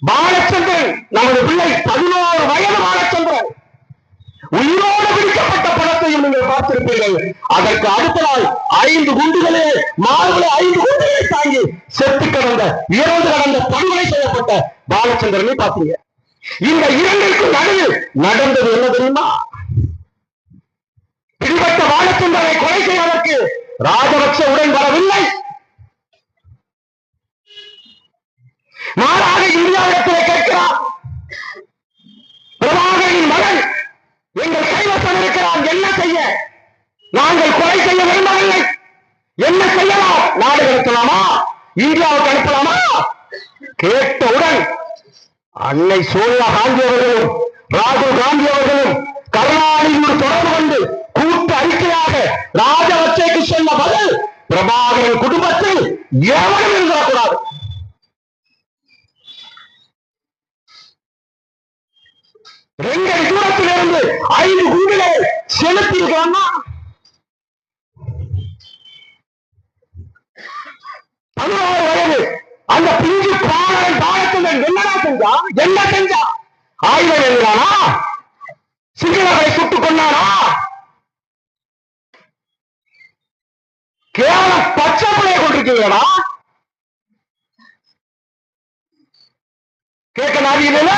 [SPEAKER 1] பாலச்சந்திரன் நமது பிள்ளை 11 வயது பாலச்சந்திரன் உயிரோடு பிடிக்கப்பட்ட படத்தையும் நீங்கள் பார்த்திருப்பீர்கள். அதற்கு அடுத்த நாள் 5 குண்டுகளே மார்பிலே 5 குண்டுகளை தாங்கி செத்து கடந்த இறந்து கடந்த படுகொலை செய்யப்பட்ட பாலச்சந்திரனை பார்த்தீங்க. இந்த இரண்டிற்கும் நடுவில் நடந்தது என்ன தெரியுமா? பிடிபட்ட பாலச்சந்திரனை கொலை செய்வதற்கு ராஜபக்ச உடன் வரவில்லை. மாறாக இந்தியாவிடத்தில் கேட்கிறார், பிரபாகரனின் மகன் எங்கள் கைவசம் இருக்கிறான், என்ன செய்ய? நாங்கள் கொலை செய்ய விரும்பவில்லை, என்ன செய்யலாம்? நாடு கடத்தலாமா? இந்தியாவுக்கு அனுப்பலாமா? கேட்டவுடன் அன்னை சோனியா காந்தி அவர்களும் ராகுல் காந்தி அவர்களும் கருணாநிதியோடு தொடர்பு கொண்டு கூட்டு அறிக்கையாக ராஜபக்சேக்கு சொன்ன பதில், பிரபாகரன் குடும்பத்தில் எவனும் இருந்துடக்கூடாது. ரெங்கடி தூரத்திலிருந்து 5 குண்டுகளை செலுத்தியிருக்கான்னா 16 வயது அந்த பிஞ்சு பாலச்சந்திரன் என்னடா செஞ்சா? என்ன செஞ்சா? ஆயுதம் எழுதினானா? சிங்களங்களை சுட்டுக் கொண்டானா? கேவலம் பச்சை பிள்ளையை கொண்டிருக்கீங்களா? கேட்க நாதியில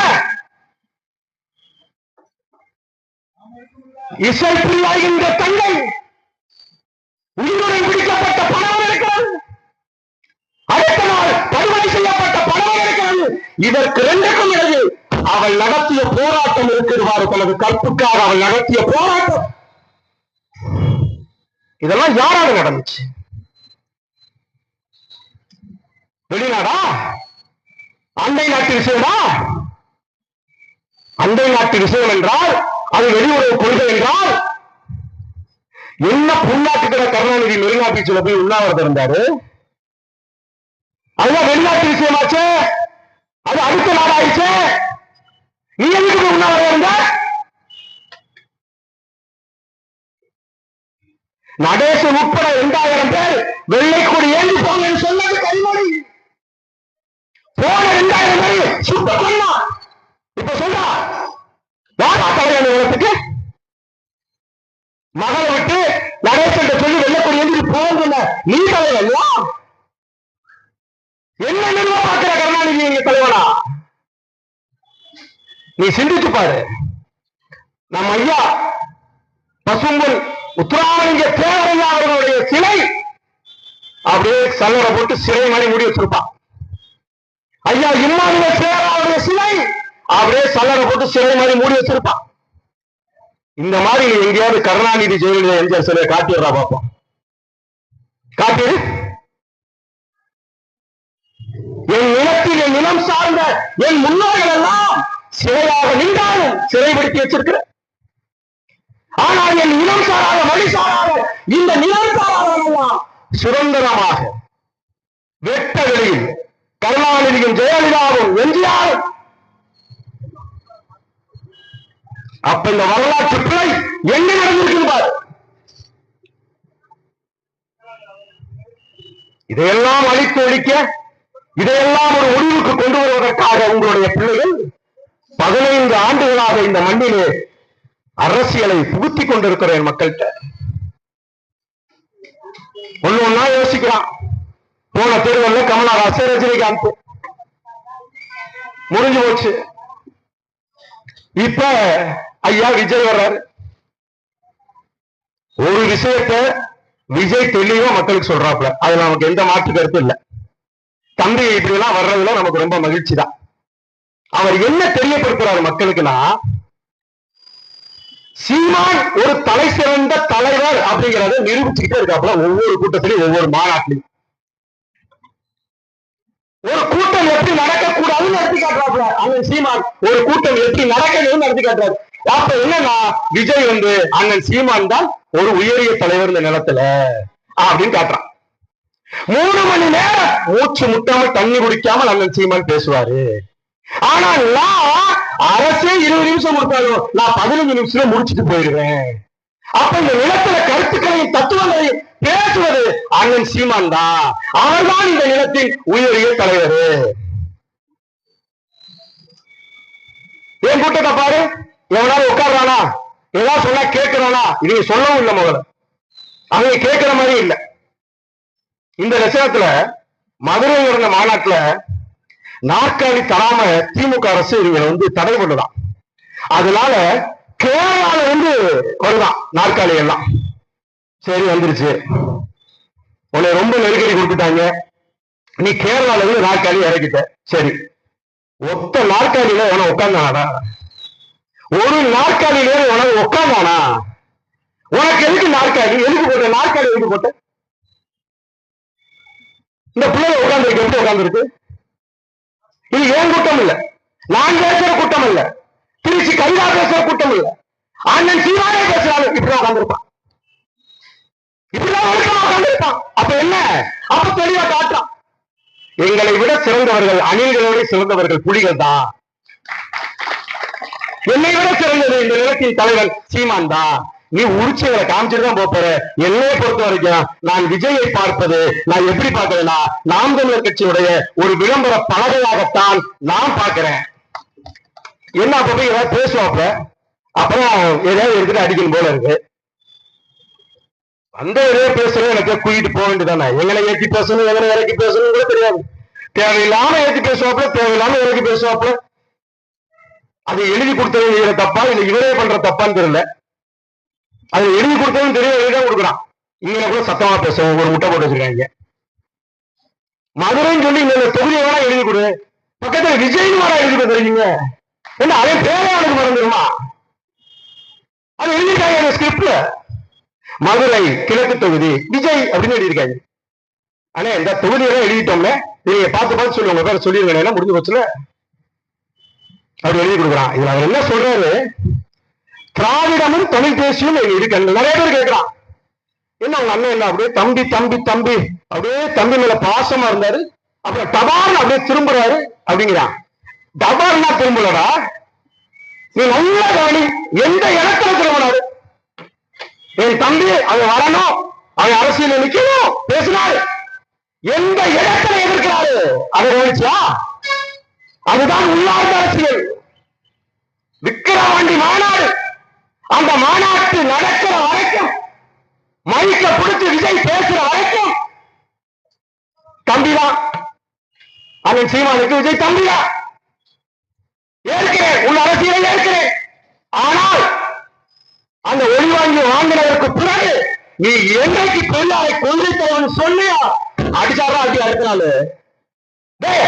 [SPEAKER 1] இசைப்பிரியா என்ற தங்கை உயிருடன் பிடிக்கப்பட்ட பணம் இருக்கிறது, அடுத்த நாள் படுகொலை செய்யப்பட்ட பணம் இருக்கிறது. இதற்கு ரெண்டுக்கும் இடையே அவள் நடத்திய போராட்டம் இருக்கிறவாறு, தனது கற்புக்காக அவள் நடத்திய போராட்டம். இதெல்லாம் யாரால நடந்துச்சு? வெளிநாடா? அண்டை நாட்டு விஷயமா? அண்டை நாட்டு விஷயம் என்றால் அது வெளியுறவு கொள்கை என்றால் என்ன? புண்ணாட்டுக்கிற கருணாநிதி மெரினா பீச்சில் போய் உண்ணாவிரதம் இருந்தாரு, அதுதான் வெளிநாட்டு விஷயமாச்சு. அது அடுத்த நாடாயிடுச்சு. நீ எதுக்கு உண்ணாவிரதம் இருந்த? நடேசன் உட்பட 2000 பேர் வெள்ளைக்கொடி ஏந்தி போங்கன்னு சொன்னது கனிமொழி. போன 2000 பேர் சுத்த கொல்லா. இப்ப சொல்றா யாரா தலைவர் உலகத்துக்கு? மகளை விட்டு நடேசன் சொல்லி வெள்ளைக்கொடி ஏந்தி போங்க. நீ தலைவர் இல்லையா? என்ன நிர்வாக பார்க்கிற கருணாநிதி எங்க தலைவனா? நீ சிந்திச்சு பாரு. நம்ம ஐயா பசும்பொன் முத்துராமலிங்க தேவரையா அவர்களுடைய சிலை அப்படியே சல்லரை போட்டு சிறை மாதிரி மூடி வச்சிருப்பான். ஐயா இம்மானுவ சேராவுடைய சிலை அப்படியே சல்லரை போட்டு சிறை மாதிரி மூடி வச்சிருப்பான். இந்த மாதிரி எங்கேயாவது கருணாநிதி ஜெயலலிதா எம்ஜிஆர் சிலையை காட்டிடுறா பார்ப்போம். காட்டிடு. என் நிலத்தில் என் நிலம் சார்ந்த என் முன்னோர்கள் எல்லாம் சிறையாக நின்றாலும் சிறைப்படுத்தி வச்சிருக்கிற. ஆனால் என் நிலம் சாராத வழி சாராத இந்த நிலம் சாராதெல்லாம் சுதந்திரமாக வெட்ட வெளியில் கருணாநிதியும் ஜெயலலிதாவும் எம்ஜிஆரும். அப்ப இந்த வரலாற்று பிழை என்ன நடந்திருக்கிறார்? இதையெல்லாம் அழித்து ஒழிக்க, இதையெல்லாம் ஒரு முடிவுக்கு கொண்டு வருவதற்காக உங்களுடைய பிள்ளைகள் 15 ஆண்டுகளாக இந்த மண்ணிலே அரசியலை புகுத்தி கொண்டிருக்கிறேன் மக்கள்கிட்ட. ஒண்ணா யோசிக்கிறான். போன தேர்தலில் கமலஹாசன், ரஜினிகாந்த் முடிஞ்சு போச்சு. இப்ப ஐயா விஜய் வர்றாரு. ஒரு விஷயத்தை விஜய் தெளிவா மக்களுக்கு சொல்றாப்ல, அதுல நமக்கு எந்த மாற்று கருத்து இல்லை. தம்பி இப்படி எல்லாம் வர்றதுல நமக்கு ரொம்ப மகிழ்ச்சி தான். அவர் என்ன தெரியப்படுத்துறாரு மக்களுக்குன்னா, சீமான் ஒரு தலை சிறந்த தலைவர் அப்படிங்கிறத நிரூபிச்சுக்கிட்டே இருக்காப்புல. ஒவ்வொரு கூட்டத்திலையும் ஒவ்வொரு மாநாட்டிலையும் ஒரு கூட்டம் எப்படி நடக்கக்கூடாதுன்னு நடத்தி காட்டுறாப்புல. அண்ணன் சீமான் ஒரு கூட்டம் எப்படி நடக்கணும்னு நடத்தி காட்டுறாரு. அப்ப என்னன்னா, விஜய் அண்ணன் சீமான் தான் ஒரு உயரிய தலைவர் இந்த நிலத்துல அப்படின்னு காட்டுறான். 3 மணி நேரம் மூச்சு முட்டாம தண்ணி குடிக்காமல் அண்ணன் சீமான் பேசுவாரு. ஆனா நான் அரசே 20 நிமிஷம் கொடுத்தாலும் நான் 15 நிமிஷத்துல முடிச்சுட்டு போயிடுவேன். அப்ப இந்த நிலத்துல கருத்துக்களையும் தத்துவங்களையும் பேசுவது அண்ணன் சீமான் தான். அவர்தான் இந்த நிலத்தின் உயரிய தலைவர். என் கூட்டத்தை பாரு, எவனாலும் உட்கார்றானா, ஏதாவது சொன்னா கேட்கிறானா? இவங்க சொல்லவும் இல்லை. முதல்ல அவங்க கேட்கிற மாதிரி இல்லை. இந்த லட்சணத்துல மதுரை நடந்த மாநாட்டுல நாற்காலி தராம திமுக அரசு இவங்க தடை பண்ணுதான். அதனால கேரளால வருதான் நாற்காலி எல்லாம். சரி வந்துருச்சு, உன்னை ரொம்ப நெருக்கடி கொடுத்துட்டாங்க, நீ கேரளால இருந்து நாற்காலி இறக்கிட்ட. சரி, ஒத்த நாற்காலியில உன உட்கார்ந்தானா? ஒரு நாற்காலியில உனக்கு உட்கார்ந்தானா? உனக்கு எதுக்கு நாற்காலி? எதுக்கு போட்ட நாற்காலி? எதுக்கு போட்ட? இந்த பிள்ளைங்க உட்கார்ந்துருக்கு, எப்படி உட்கார்ந்துருக்கு? இது ஏன் கூட்டம் இல்ல, நான் பேசுற கூட்டம் இல்ல, திருச்சி கைதா பேசுற கூட்டம் இல்ல, அண்ணன் சீமானே பேசுறாங்க. இப்படி உட்கார்ந்துருப்பான், இப்படிதான் உட்கார்ந்துருப்பான். அப்ப என்ன? அப்ப தெளிவா காட்டுறான், எங்களை விட சிறந்தவர்கள், அணில்களோட சிறந்தவர்கள் புலிகள் தான். என்னை விட சிறந்தது இந்த நிலத்தின் தலைவன் சீமான் தான். நீ உரிச்சைகளை காமிச்சிட்டு தான் போற. என்னையை பொறுத்த வரைக்கும் நான் விஜயை பார்ப்பது, நான் எப்படி பார்க்கிறேன்னா, நாம் தமிழர் கட்சியுடைய ஒரு விளம்பர பலகையாகத்தான் நான் பார்க்கிறேன். என்ன அப்ப போய் ஏதாவது பேசுவாப்ல, அப்புறம் ஏதாவது எடுத்துட்டு அடிக்கணும் போல இருக்கு. அந்த இதே பேசுறது எனக்கு கூட்டிட்டு போக வேண்டியதானே. எங்களை ஏற்றி பேசணும், எங்களை இறக்கி பேசணும் கூட தெரியாது. தேவையில்லாம ஏற்றி பேசுவாப்ல, தேவையில்லாம இறக்கி பேசுவாப்ல. அது எழுதி கொடுத்தவங்க தப்பா இல்ல இவரே பண்ற தப்பான்னு தெரியல. அது எழுதி கொடுத்தவங்க தெரிய எழுதிதான் கொடுக்குறான். இங்க கூட சத்தமா பேசுவோம், ஒரு முட்டை போட்டு வச்சிருக்காங்க. மதுரைன்னு சொல்லி இந்த தொகுதியை வேணா எழுதி கொடு, பக்கத்துல விஜய் வேணா எழுதி கொடுத்துருக்கீங்க. என்ன அதே பேரே அவனுக்கு மறந்துடுமா? அது எழுதியிருக்காங்க ஸ்கிரிப்ட்ல, மதுரை கிழக்கு தொகுதி விஜய் அப்படின்னு எழுதியிருக்காங்க. ஆனா இந்த தொகுதியெல்லாம் எழுதிட்டோம்ல, நீங்க பார்த்து பார்த்து சொல்லுங்க, பேர சொல்லிருங்க, முடிஞ்சு போச்சுல. அவர் எழுதி கொடுக்குறான். இதுல அவர் என்ன சொல்றாரு, திராவிடமும் தமிழ் தேசியம் இருக்கு. நிறைய பேர் கேட்கிறான், என்ன உங்க அண்ணன் என்ன அப்படியே தம்பி தம்பி தம்பி அப்படியே தம்பி மேல பாசமா இருந்தாரு, அப்புறம் டபார்னு அப்படியே திரும்புறாரு அப்படிங்கிறான். டபார்னா திரும்பலடா, நீ நல்லா கவனி, எந்த இடத்துல திரும்பினாரு. என் தம்பி அவன் வரணும், அவன் அரசியல் நிக்கணும் பேசினாரு, எந்த இடத்துல எதிர்க்கிறாரு அதை கவனிச்சா? அதுதான் உள்ளார்ந்த அரசியல். விக்கிரவாண்டி மாநாடு, அந்த மாநாட்டு நடக்கிற வரைக்கும், மைக்க பிடிச்சு விஜய் பேசுற வரைக்கும் தம்பிதான். அண்ணன் சீமானுக்கு விஜய் தம்பிதான். ஏற்கிறேன், உள்ள அரசியலை ஏற்கிறேன். ஆனால் அந்த ஒளிவாங்கி வாங்கினதற்கு பிறகு நீ என்றைக்கு பெரியாரை கொள்கை தலைவன் சொல்லியா அடிச்சாரா அடி அடுத்தனால,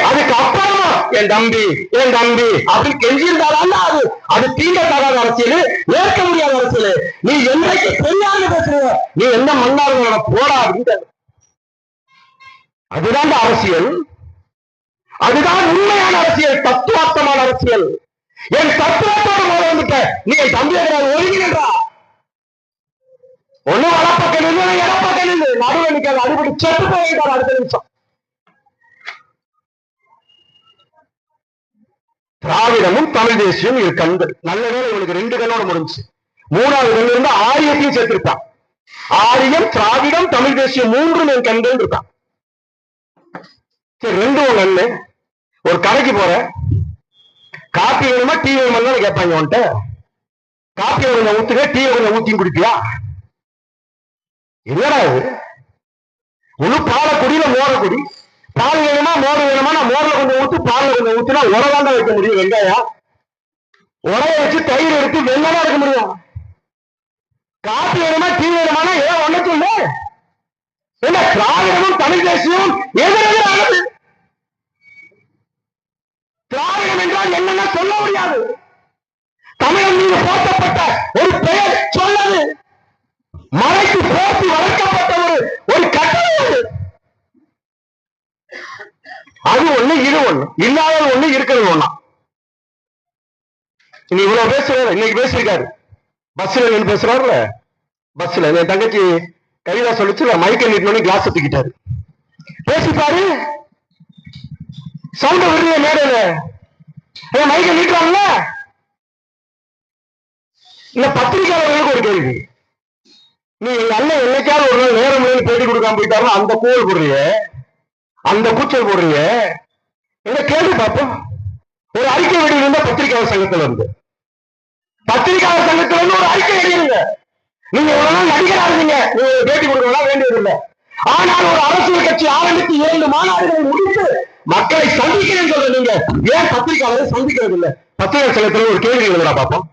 [SPEAKER 1] அதுக்கு அப்புறமா என் தம்பி என் தம்பி அப்படின்னு கெஞ்சிருந்தாலும் அது அது தீண்டத்தகாத அரசியல், ஏற்க முடியாத அரசியல். நீ என்றைக்கு பெரியாரு பேசுற, நீ எந்த மன்னாரோட போடா அப்படின்னு. அதுதான் அரசியல், அதுதான் உண்மையான அரசியல், தத்துவார்த்தமான அரசியல். என் தத்துவத்தோடு போல வந்துட்ட நீ என் தம்பியை ஒருங்கின்றா, ஒண்ணு வளப்பக்கம் நின்று இடப்பக்கம் நின்று நடுவில் நிற்காது, அடிபட்டு செத்து போயிட்டார் அடுத்த நிமிஷம். திராவிடமும் தமிழ் தேசியம் இது கண்கள். நல்ல வேலை இவனுக்கு 2 கண்ணோட முடிஞ்சு, 3வது கண்ணு இருந்து ஆரியத்தையும் சேர்த்திருப்பான். ஆரியம் திராவிடம் தமிழ் தேசியம் 3 என் கண்கள் இருக்கான். சரி, 2 கண்ணு. ஒரு கடைக்கு போற, காப்பி வேணுமா டீ வேணுமா கேட்பாங்க உன்ட்ட. காப்பி கொஞ்சம் ஊத்துக்க, டீ கொஞ்சம் ஊத்தியும் குடிப்பியா? என்னடா இது? முழு பாலக்குடியில மோரக்குடி, பால் வேணுமா மோர் வேணுமா, நான் மோர்ல கொஞ்சம் ஊத்து பால்ல கொஞ்சம் ஊத்துனா உரதாண்டா வைக்க முடியும். வெங்காயம் உரைய வச்சு தயிர் எடுத்து வெள்ளமா இருக்க முடியும். காப்பி வேணுமா டீ வேணுமானா ஏன் ஒண்ணு இல்லை. என்ன திராவிடமும் தமிழ் தேசியமும் எதிரெதிரானது. திராவிடம் என்றால் என்னன்னா சொல்ல முடியாது. தமிழன் மீது போட்டப்பட்ட ஒரு பெயர் சொல்லது, மறைத்து போட்டி வளர்க்கப்பட்ட ஒரு கட்டளை. அது ஒண்ணு, இது ஒண்ணு, இல்லாத ஒண்ணு, இருக்கிறது ஒண்ணா. நீ இவ்வளவு பேசுற, இன்னைக்கு பேசியிருக்காரு பஸ்ல நின்று பேசுறாருல, பஸ்ல என் தங்கச்சி கவிதா சொல்லிச்சு, மைக்க நீட்டணும் கிளாஸ் தூக்கிட்டாரு. பேசிப்பாரு, சவுண்ட விடுற மேடையில மைக்க நீட்டுறாங்கல்ல. இல்ல பத்திரிகையாளர்களுக்கு ஒரு கேள்வி, நீ எங்க அண்ணன் என்னைக்காவது ஒரு நாள் நேரம் பேட்டி கொடுக்காம போயிட்டாருன்னா அந்த கூவல் போடுறிய, அந்த கூச்சல் போடுறிய, என்ன கேள்வி பார்ப்போம். ஒரு அறிக்கை வெளியிடுங்க பத்திரிகையாளர் சங்கத்துல இருந்து, பத்திரிகையாளர் சங்கத்துல இருந்து ஒரு அறிக்கை வெளியிடுங்க. நீங்க ஒரு நாள் நடிகரா இருந்தீங்க, நீங்க பேட்டி கொடுக்கலாம் வேண்டியதில்லை. ஆனால் ஒரு அரசியல் கட்சி ஆரம்பித்து 7 மாநாடுகளை முடித்து மக்களை சந்திக்கிறேன்னு சொல்ற நீங்க ஏன் பத்திரிகையாளரை சந்திக்கிறது இல்லை? பத்திரிகை சங்கத்துல ஒரு கேள்வி எழுதுறா பார்ப்போம்,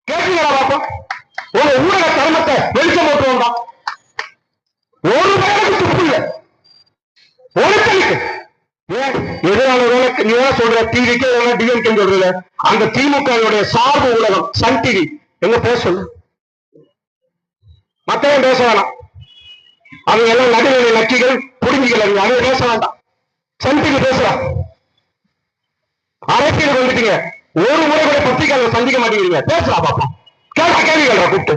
[SPEAKER 1] கேட்குங்களா பார்ப்போம். ஒரு ஊடக தர்மத்தை வெளிச்சம் போட்டு வந்தான், ஒரு பேருக்கு துப்பு இல்லை, ஒரு கணிக்கு எதிரான நீ சொல்ற டிவிக்கு டிஎம்கே சொல்றீங்க, அந்த திமுக சார்பு ஊடகம் சன் டிவி எங்க பேச சொல்லு, மத்தவன் பேச வேணாம், அவங்க எல்லாம் நடுநிலை நக்கிகள் புடுங்கிகள், அவங்க பேச வேண்டாம். சன் டிவி பேசுறான், அரசியல் வந்துட்டீங்க, ஒரு முறை கூட பத்திரிகையாளர் சந்திக்க மாட்டேங்கிறீங்க, பேசுறா பாப்பா, கேள்வி கேள்விகள் கூப்பிட்டு.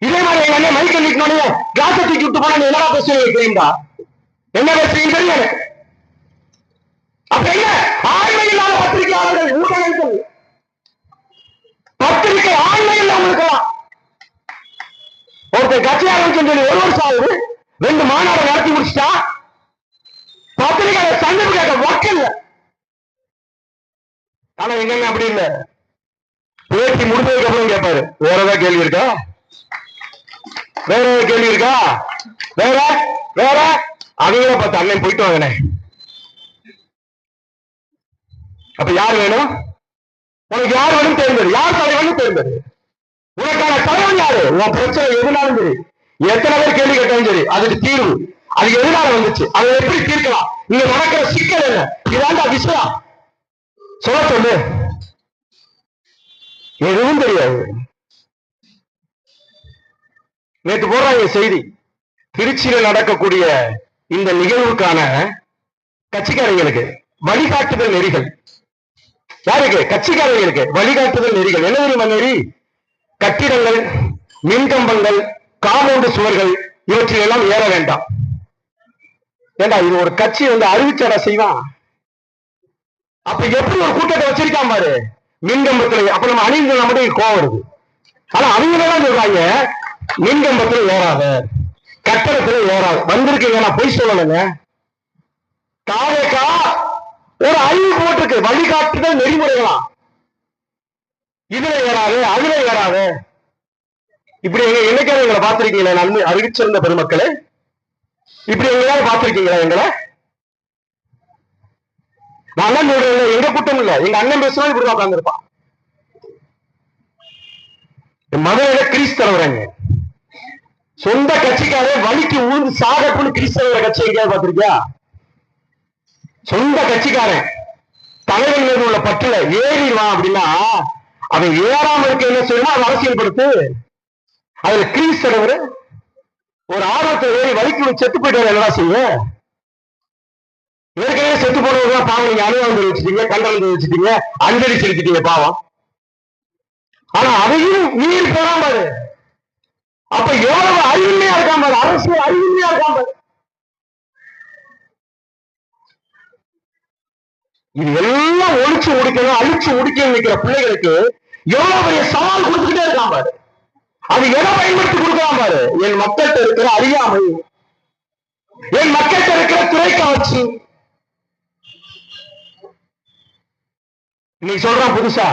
[SPEAKER 1] இதே மாதிரி எங்க அண்ணன் மைக்க நீட்டினோடனே கிளாஸை தூக்கி விட்டு போனா நீ என்னடா பேசுவீங்க தெரியுமா? என்ன பேசுறீங்க தெரியும் எனக்கு. அப்ப என்ன ஆண்மை இல்லாத பத்திரிகையாளர்கள், ஊடகங்கள், பத்திரிகை ஆண்மை இல்லாம இருக்கலாம். ஒருத்தர் கட்சி ஆரம்பிச்சு சொல்லி 1 வருஷம் ஆகுது, 2 மாநாடு நடத்தி முடிச்சுட்டா, பத்திரிகையாளர் சந்திப்பு கேட்க வக்கல். ஆனா எங்க அப்படி இல்லை, பேட்டி முடிஞ்சதுக்கு அப்புறம் கேட்பாரு, வேற ஏதாவது கேள்வி இருக்கா, வேற ஏதாவது கேள்வி இருக்கா, வேற வேற அதையே பார்த்து அண்ணன் போயிட்டு வாங்கினே. அப்ப யார் வேணும் உனக்கு, யார் வேணும் தேர்ந்தெடு, யார் தலைவன் தேர்ந்தெடு. உனக்கான தலைவன் யாரு? உன் பிரச்சனை எதுனாலும் சரி, எத்தனை பேர் கேள்வி கேட்டாலும் சரி, அதுக்கு தீர்வு அது எதனால வந்துச்சு, அதை எப்படி தீர்க்கலாம், இங்க நடக்கிற சிக்கல் என்ன, இதாண்டா விஷயம் சொல்ல சொல்லு. எதுவும் தெரியாது. நேற்று போடுறாங்க செய்தி, திருச்சியில நடக்கக்கூடிய இந்த நிகழ்வுக்கான கட்சிக்காரங்களுக்கு வழிகாட்டுதல் நெறிகள். யாருக்கு? கட்சிக்காரங்களுக்கு வழிகாட்டுதல் நெறிகள். என்ன தெரியுமா நெறி? கட்டிடங்கள், மின்கம்பங்கள், காம்பவுண்டு சுவர்கள் இவற்றில் எல்லாம் ஏற வேண்டாம். ஏண்டா இது ஒரு கட்சி வந்து அறிவிச்சடா செய்வான். அப்ப எப்படி ஒரு கூட்டத்தை வச்சிருக்கான் பாரு மின்கம்பத்துல. அப்ப நம்ம அணிந்து நம்முடைய கோவம் வருது. ஆனா அவங்க எல்லாம் சொல்றாங்க மின்கம்பத்துல ஏறாத, கட்டடத்துல ஏறாது. வந்திருக்கீங்க, நான் போய் சொல்லலைங்க. காவேக்கா ஒரு அறிவு போட்டிருக்கு, வழிகாட்டுதல் நெறிமுறைகளாம். இதுல ஏறாது, அதுல ஏறாது. இப்படி என்னைக்காவது எங்களை பார்த்திருக்கீங்களா? நன்மை அறிவிச்சிருந்த பெருமக்களே, இப்படி எங்கேயாவது பார்த்திருக்கீங்களா எங்களை? நான் அண்ணன் சொல்றேன், எங்க கூட்டம் இல்ல, எங்க அண்ணன் பேசுனா இப்படிதான் உட்கார்ந்துருப்பான். மதுரையில கிறிஸ்தவரங்க சொந்த கட்சிக்காரே வலிக்கு ஊந்து சாகப்புன்னு கிறிஸ்தவர கட்சி எங்கேயாவது பார்த்திருக்கியா? சொந்த கட்சிக்காரன் தலைவன் மீது உள்ள பற்றுல ஏறிடுவான் அப்படின்னா அவன் ஏறாம இருக்க என்ன செய்யணும், அதை அரசியல்படுத்து. அதுல கிறிஸ்தவர் ஒரு ஆர்வத்தை ஏறி வலிக்கு செத்து போயிட்டு என்னடா செய்ய? ஏற்கனவே செத்து போனதுதான் பாவம். நீங்க அனுபவம் தெரிவிச்சிட்டீங்க, கண்டனம் தெரிவிச்சிட்டீங்க, அஞ்சலி செலுத்திட்டீங்க பாவம். ஆனா அதையும் மீறி போறான் பாரு. அப்ப எவ்வளவு அறிவுமையா இருக்கான் பாரு, அரசியல் அறிவுமையா இருக்கான் பாரு. இது எல்லாம் ஒழிச்சு முடிக்கணும், அழிச்சு முடிக்க வைக்கிற பிள்ளைகளுக்கு எவ்வளவு பெரிய சவால் கொடுத்துக்கிட்டே இருக்கான் பாரு. அது எதை பயன்படுத்தி கொடுக்கலாம் பாரு. என் மக்கள்கிட்ட இருக்கிற அறியாமை, என் மக்கள்கிட்ட இருக்கிற துறைக்காட்சி. இன்னைக்கு சொல்றான் புதுசா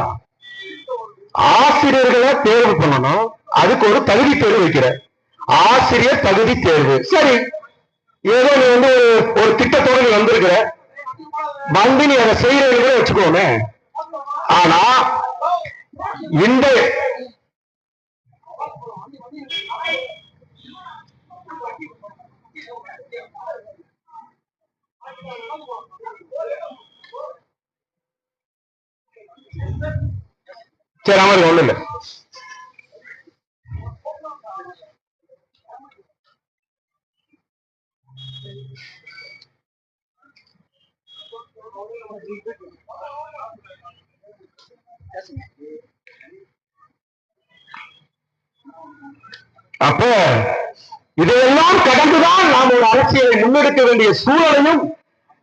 [SPEAKER 1] ஆசிரியர்களை தேர்வு பண்ணணும், அதுக்கு ஒரு தகுதி தேர்வு வைக்கிற ஆசிரியர் தகுதி தேர்வு. சரி, ஏதோ நீ வந்து ஒரு திட்டத்தோட நீ வந்திருக்கிற, வந்து நீ அதை செய்யறது வச்சுக்கோமே. ஆனா இந்த சரி அவருக்கு ஒண்ணு இல்லை. அப்ப இதையெல்லாம் கடந்துதான் நாம் ஒரு அரசியலை முன்னெடுக்க வேண்டிய சூழலையும்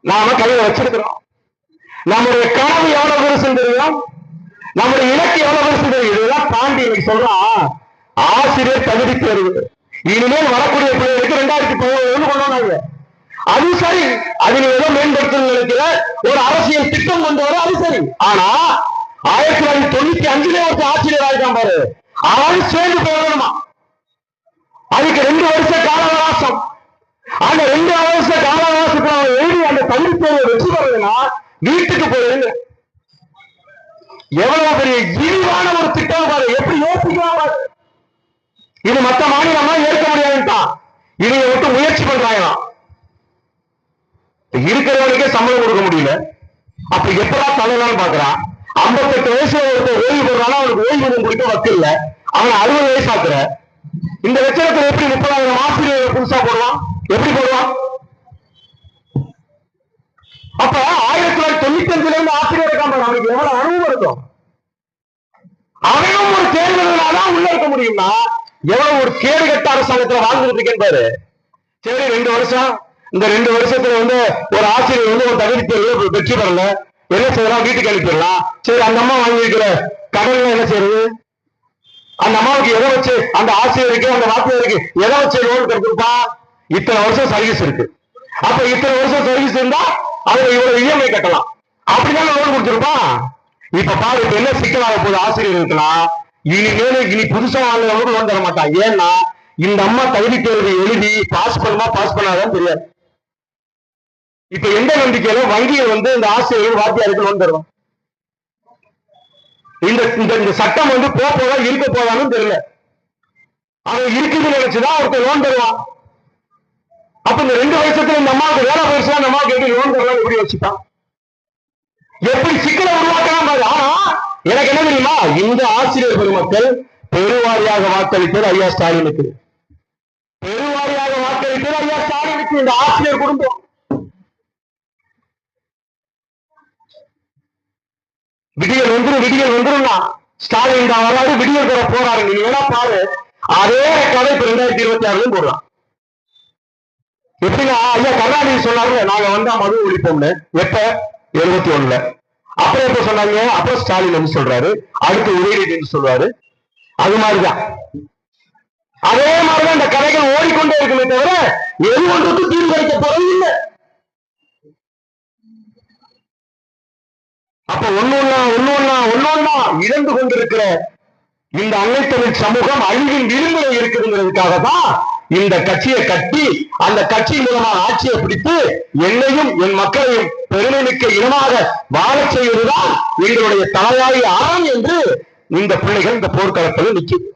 [SPEAKER 1] நாம கையில வச்சிருக்கிறோம். நம்முடைய கனவு எவ்வளவு பெருசு தெரியும், நம்முடைய இலக்கு எவ்வளவு பெருசு தெரியும். இதெல்லாம் தாண்டி இன்னைக்கு சொல்றான் ஆசிரியர் தகுதி தேர்வு. இனிமேல் வரக்கூடிய பிள்ளைகளுக்கு 2011 கொண்டு வந்தாங்க. அது சரி, அது நீ ஏதோ மேம்படுத்த நினைக்கிற ஒரு அரசியல் திட்டம் கொண்டு வர, அது சரி. ஆனா 1995 ஒரு ஆசிரியர் ஆயிருக்கான் பாரு, அவன் சேர்ந்து போகணுமா? அதுக்கு 2 வருஷ கால அவகாசம். அந்த 2 வருஷ கால அவகாசத்துல அவன் எழுதி அந்த தகுதி தேர்வை வெற்றி பெறதுன்னா வீட்டுக்கு போயிருங்க. எவ்வளவு பெரிய இழிவான ஒரு திட்டம் பாரு, எப்படி யோசிக்கலாம் பாரு. இது மற்ற மாநிலமா ஏற்க முடியாதுதான், இவங்க விட்டு முயற்சி பண்றாங்க. இருக்கிறவனுக்கே சம்பளம் கொடுக்க முடியல, அப்ப எப்பதான் தலைவனான்னு பாக்குறான். 58 வயசுல ஒருத்தர் ஓய்வு போடுறானா அவனுக்கு ஓய்வு கொடுக்க வக்கு இல்ல, அவன் 60 வயசு ஆக்குற. இந்த லட்சணத்துல எப்படி 30,000 ஆசிரியர் புதுசா போடுவான்? எப்படி போடுவான்? அப்ப 1995 இருந்து ஆசிரியர் இருக்கான், அவனுக்கு எவ்வளவு அனுபவம் இருக்கும்? அவனும் ஒரு தேர்தல்னாதான் உள்ள இருக்க முடியும்னா எவ்வளவு ஒரு கேடு கட்ட அரசாங்கத்துல வாழ்ந்துட்டு இருக்கேன் பாரு. சரி 2 வருஷம், இந்த 2 வருஷத்துல வந்து ஒரு ஆசிரியர் வந்து ஒரு தகுதி தேர்வு வெற்றி பெறல, என்ன செய்யலாம்? வீட்டுக்கு அனுப்பிடலாம். சரி, அந்த அம்மா வாங்கியிருக்கிற கடன்ல என்ன செய்யறது? அந்த அம்மாவுக்கு எதை வச்சு, அந்த ஆசிரியருக்கு அந்த வாத்தியாருக்கு எதை வச்சு லோன் கொடுத்துருப்பா? இத்தனை வருஷம் சர்வீஸ் இருக்கு, அப்ப இத்தனை வருஷம் சர்வீஸ் இருந்தா அவங்க இவ்வளவு இஎம்ஐ கட்டலாம், அப்படிதான் லோன் கொடுத்துருப்பான். இப்ப பாரு, இப்ப என்ன சிக்கலாக போகுது ஆசிரியர்களுக்குன்னா, இனி புதுசா வாங்குறவங்களுக்கு லோன் தர மாட்டான். ஏன்னா இந்த அம்மா தகுதி தேர்வை எழுதி பாஸ் பண்ணுமா பாஸ் பண்ணாதான் தெரியாது. இப்ப எந்த நம்பிக்கையில வங்கியை வந்து இந்த ஆசிரியர்கள் வாத்தியாருக்கு லோன் தருவான்? இந்த சட்டம் வந்து போதா இருக்க போதான்னு தெரியல. அவன் இருக்குதுன்னு நினைச்சுதான் ஒருத்தர் லோன் தருவான். அப்ப இந்த 2 வருஷத்துல இந்த அம்மாவுக்கு வேலை போயிடுச்சா, இந்த அம்மாவுக்கு எப்படி லோன் தரலாம், எப்படி வச்சுட்டான், எப்படி சிக்கலை உருவாக்கலாம். ஆனா எனக்கு என்ன தெரியுமா, இந்த ஆசிரியர் பெருமக்கள் பெருவாரியாக வாக்களித்தது ஐயா ஸ்டாலினுக்கு, பெருவாரியாக வாக்களித்தது ஐயா ஸ்டாலினுக்கு. இந்த ஆசிரியர் குடும்பம் விடியல் வந்துரும்னா ஸ்டாலின் தான் வராது, விடியல் பெற போறாரு. நீங்க வேணா பாரு, அதே கதை 2026 போடலாம். எப்படின்னா ஐயா கருணாநிதி சொன்னாரு, நாங்க வந்தா மது ஒழிப்போம்னு. எப்ப? 71. அப்புறம் எப்ப சொன்னாங்க? அப்ப ஸ்டாலின் வந்து சொல்றாரு, அடுத்து உதயநிதி சொல்றாரு. அது மாதிரிதான், அதே மாதிரிதான் இந்த கதைகள் ஓடிக்கொண்டே இருக்குமே தவிர எது ஒன்றுக்கு தீர்வு வைக்க போறது இல்லை. அப்ப ஒன்னொன்னா இழந்து கொண்டிருக்கிற இந்த அன்னை தமிழ் சமூகம் அழிவின் விளிம்பில் இருக்குதுங்கிறதுக்காக தான் இந்த கட்சியை கட்டி, அந்த கட்சி மூலமாக ஆட்சியை பிடித்து என்னையும் என் மக்களையும் பெருமைமிக்க இனமாக வாழச் செய்வதுதான் எங்களுடைய தலையாய அறம் என்று இந்த பிள்ளைகள் இந்த போர்க்களத்தில் நிற்குது.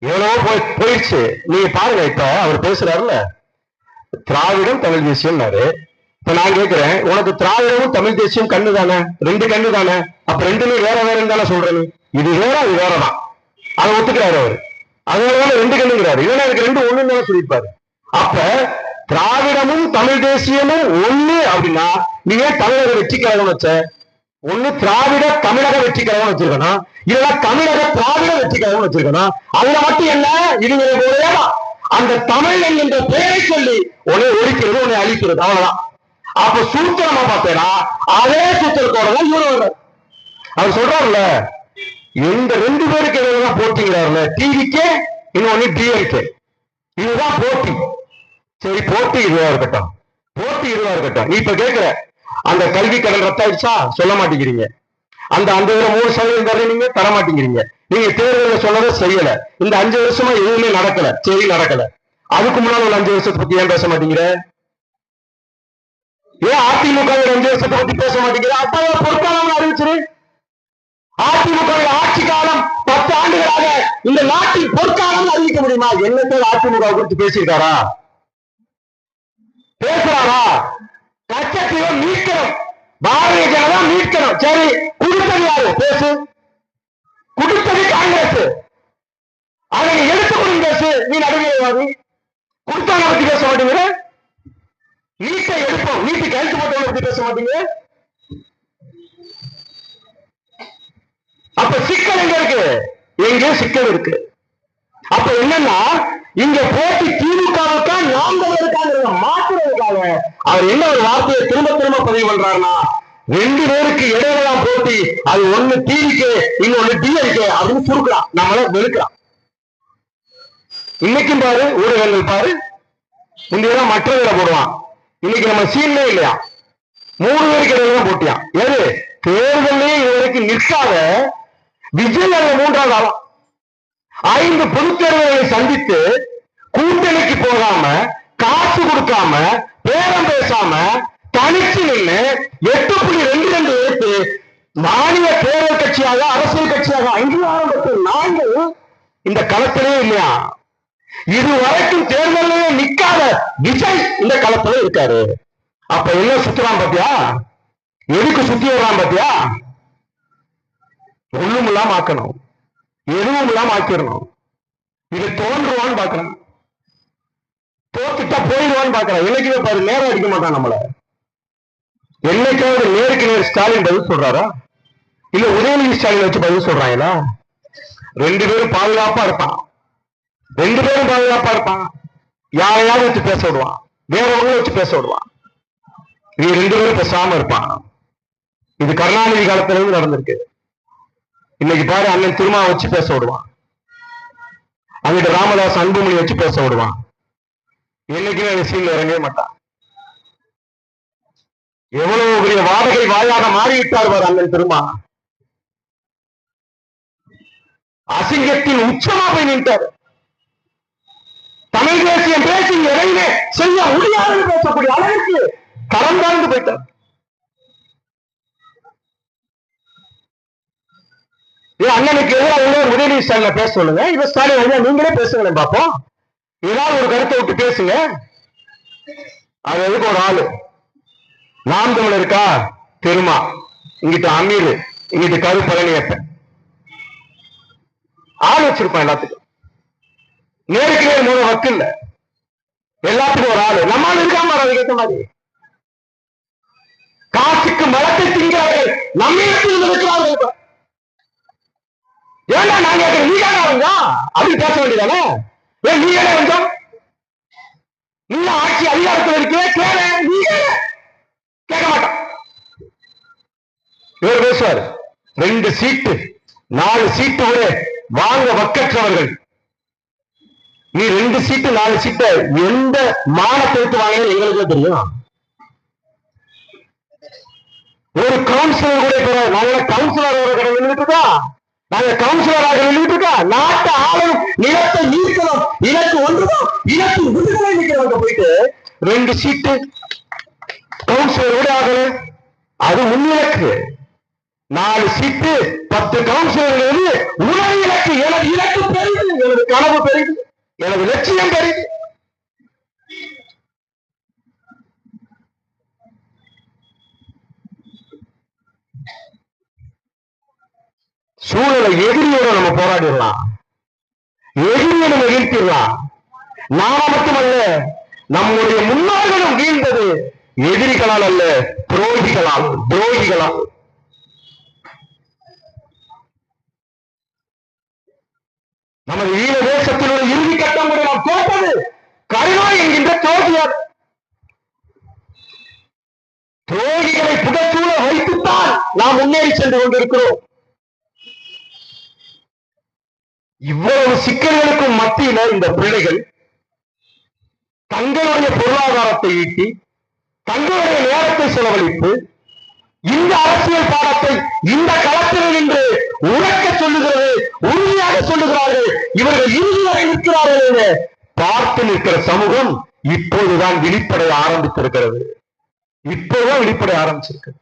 [SPEAKER 1] எவ்வளவோ போயிடுச்சு. நீங்க பாருங்க, இப்ப அவர் பேசுறாருல, திராவிடம் தமிழ் தேசியம்னாரு. இப்ப நான் கேட்கிறேன், உனக்கு திராவிடமும் தமிழ் தேசியம் கண்ணு தானே? 2 கண்ணு தானே? அப்ப 2மே வேற தானே சொல்றேன். இது வேற, அது வேறதான். அதை ஒத்துக்கிறாரு அவரு. அதனால 2 கண்ணுங்கிறாரு. இல்லைன்னா எனக்கு 2 ஒண்ணுன்னு தானே சொல்லியிருப்பாரு. அப்ப திராவிடமும் தமிழ் தேசியமும் ஒண்ணு அப்படின்னா நீ ஏன் தமிழக வெற்றி கழகம் வச்ச? ஒண்ணு திராவிட தமிழக வெற்றி கழகம் வச்சிருக்கணும், இல்லைன்னா தமிழக திராவிட வெற்றி கழகம் வச்சிருக்கணும். அதுல மட்டும் என்ன, இது அந்த தமிழ் என்கின்ற பெயரை சொல்லி உன்னை ஒழிக்கிறது, உன்னை அழிக்கிறது, அவ்வளவுதான். அப்ப சூத்திரமா பார்த்தேன்னா அதே சூத்திரத்தோட தான் இவரு வர்றாரு. அவர் சொல்றாருல்ல, இந்த 2 பேருக்கு எதிராக போட்டிங்கிறாருல, டிவிக்கே இன்னொன்னு டிஎம்கே, இதுதான் போட்டி. சரி, போட்டி இதுவா இருக்கட்டும், நீ இப்ப கேட்கிற அந்த கல்வி கடன் ரத்தாயிடுச்சா, சொல்ல மாட்டேங்கிறீங்க. அந்த 3% தர நீங்க தர மாட்டேங்கிறீங்க. நீங்க தேர்தலில் சொன்னதை செய்யல. இந்த 5 வருஷமா எதுவுமே நடக்கல. சரி, நடக்கல. அதுக்கு முன்னால ஒரு 5 வருஷத்தை பத்தி ஏன் பேச மாட்டேங்கிற? ஏன் அதிமுக 5 வருஷத்தை பத்தி பேச மாட்டேங்கிற? அப்ப பொற்காலம் அறிவிச்சிரு. அதிமுக ஆட்சி காலம் 10 ஆண்டுகளாக இந்த நாட்டில் பொற்காலம் அறிவிக்க முடியுமா? என்ன பேர் அதிமுக குறித்து பேசியிருக்காரா? பேசுறாரா? கட்சத்தீவை மீட்கணும், பாரதிய ஜனதா மீட்கணும். சரி, கொடுத்தது யாரு? பேசு. கொடுத்தது காங்கிரஸ். அதை நீ எடுத்து கொடுங்க பேசு. நீ நடுவேவாதி கொடுத்தாங்க பத்தி பேச மாட்டேங்கிற. நீட்டை எடுப்போம், நீட்டு கழுத்து போட்டவங்களை பத்தி பேச மாட்டீங்க. அப்ப சிக்கல் எங்க இருக்கு? எங்கேயோ சிக்கல் இருக்கு. அப்ப என்னன்னா, இங்க போட்டி திமுகவுக்கா நாம் தமிழருக்காக மாற்றுறதுக்காக அவர் என்ன ஒரு வார்த்தையை திரும்ப பதிவு பண்றாருன்னா, 2 பேருக்கு இடையில தான் போட்டி. அது ஒண்ணு டிவிக்கு, இன்னொன்னு டிஎம்கே அப்படின்னு சுருக்கலாம், நம்மள வெறுக்கலாம். இன்னைக்கும் பாரு, ஊடகங்கள் பாரு, முந்தையெல்லாம் மற்றவர்களை போடுவான். இன்னைக்கு நம்ம சீன்லே இல்லையா, 3 பேருக்கு இடையில தான் போட்டியா. ஏது தேர்தலே இதுவரைக்கும் நிற்காத விஜய் அந்த 3ஆவது ஆளம் 5 பொதுத் தேர்தல்களை சந்தித்து கூட்டணிக்கு போகாம, காசு கொடுக்காம, பேரம் பேசாம, தனிச்சு நின்று 8.22 எடுத்து மாநில தேர்தல் கட்சியாக, அரசியல் கட்சியாக அங்கீகாரம் பெற்ற நாங்கள் இந்த களத்திலே இல்லையா? இதுவரைக்கும் தேர்தலே நிக்காத விஜய் இந்த களத்துல இருக்காரு. அப்ப என்ன சுத்துறான் பாத்தியா? எதுக்கு சுத்தி வர்றான் பாத்தியா? ஒண்ணும் இல்லாம ஆக்கணும், எதுவும் இல்லாம ஆக்கிடணும். இது தோன்றுவான்னு பாக்குறான், தோத்துட்டா போயிடுவான்னு பாக்குறான். என்னைக்குமே பாரு, நேரம் அடிக்க மாட்டான் நம்மள. என்னைக்காவது நேருக்கு நேர் ஸ்டாலின் பதில் சொல்றாரா? இல்ல உதயநிதி ஸ்டாலின் வச்சு பதில் சொல்றாங்களா? 2 பேரும் பாதுகாப்பா இருப்பான், 2 பேரும் பாதுகாப்பா இருப்பான். யாரையாவது வச்சு பேச விடுவான், வேறவங்களை வச்சு பேச விடுவான். இது 2 பேரும் பேசாம இருப்பான். இது கருணாநிதி காலத்துல இருந்து நடந்திருக்கு. இன்னைக்கு பாரு, அண்ணன் திருமா வச்சு பேச விடுவான், அங்கிட்ட ராமதாஸ் அன்புமணி வச்சு பேச விடுவான். என்னைக்குமே சீன்ல இறங்கவே மாட்டான். எவ்வளவு பெரிய வாடகை வாயாக மாறிவிட்டார் பாரு அண்ணன் திருமா. அசிங்கத்தின் உச்சமா போய் நின்றார். தமிழ் தேசியம் பேசி எதையுமே செய்ய முடியாதுன்னு பேசக்கூடிய அளவுக்கு தரம் தாழ்ந்து போயிட்டார். அண்ணனுக்கு எதிராக உதயநிதி ஸ்டாலின் பேச சொல்லுங்க. இப்ப ஸ்டாலின் ஐயா நீங்களே பேசுங்களேன் பாப்போம். ஏதாவது ஒரு கருத்தை விட்டு பேசுங்க. அது எதுக்கு ஒரு ஆளு நாம் தமிழ் இருக்கா பெருமா, இங்கிட்ட அமீர், இங்கிட்ட கரு பழனியப்ப ஆள் வச்சிருப்பான். எல்லாத்துக்கும் நேருக்கு நேர் மூணு வக்கு இல்ல, எல்லாத்துக்கும் ஒரு ஆளு நம்மால் இருக்காம அதுக்கேற்ற மாதிரி காசுக்கு மலத்தை திங்கிறார்கள் நம்ம இடத்தில் இருக்கிறார்கள். ஏன்னா நாங்க நீங்க அப்படி பேச வேண்டியதானே? ஏன் நீங்க கொஞ்சம் நீங்க ஆட்சி அதிகாரத்தில் இருக்கே கேள, நீங்க கேட்க மாட்டோம். இவர் பேசுவார் 2 சீட்டு 4 சீட்டு கூட வாங்க வக்கற்றவர்கள். நீ 2 சீட்டு 4 சீட்டை எந்த மானத்தை விட்டு வாங்க எங்களுக்கு தெரியும். ஒரு கவுன்சிலர் கூட இப்ப நாங்க கவுன்சிலர் நின்றுட்டுக்கா, நாங்க கவுன்சிலராக நின்றுட்டுக்கா. நாட்டை ஆளும் நிலத்தை நீக்கணும், இலக்கு ஒன்றுதான், இலக்கு விடுதலை நிற்கிறவங்க போயிட்டு 2 சீட்டு கவுன்சிலர் கூட ஆகணும். அது முன்னிலக்கு. 4 சீட்டு 10 கவுன்சிலர்கள் உணவு இலக்கு. எனது இலக்கு பெரிது, எனது கனவு பெரிது, எனது லட்சியம் பெரிது. சூழலை எதிரியோட நம்ம போராடிடலாம், எதிரியை நம்ம வீழ்த்திடலாம். நாம மட்டுமல்ல, நம்முடைய முன்னோர்களும் வீழ்ந்தது எதிரிகளால் அல்ல, துரோகிகளால். நமது ஈழ தேசத்தினுடைய இறுதி கட்டம் கூட நாம் தோற்பது கருணாய் என்கின்ற துரோகியார். துரோகிகளை புகச்சூழ வைத்துத்தான் நாம் முன்னேறி சென்று கொண்டிருக்கிறோம். இவ்வளவு சிக்கல்களுக்கும் மத்தியில இந்த பிள்ளைகள் தங்களுடைய பொருளாதாரத்தை ஈட்டி, தங்களுடைய நேரத்தை செலவழித்து இந்த அரசியல் பாடத்தை இந்த களத்தில் நின்று உறக்க சொல்லுகிறது, உறுதியாக சொல்லுகிறார்கள். இவர்கள் இறுதி வரை நிற்கிறார்கள் என பார்த்து நிற்கிற சமூகம் இப்போதுதான் விழிப்படைய ஆரம்பித்திருக்கிறது. இப்போதான் விழிப்படைய ஆரம்பிச்சிருக்கு.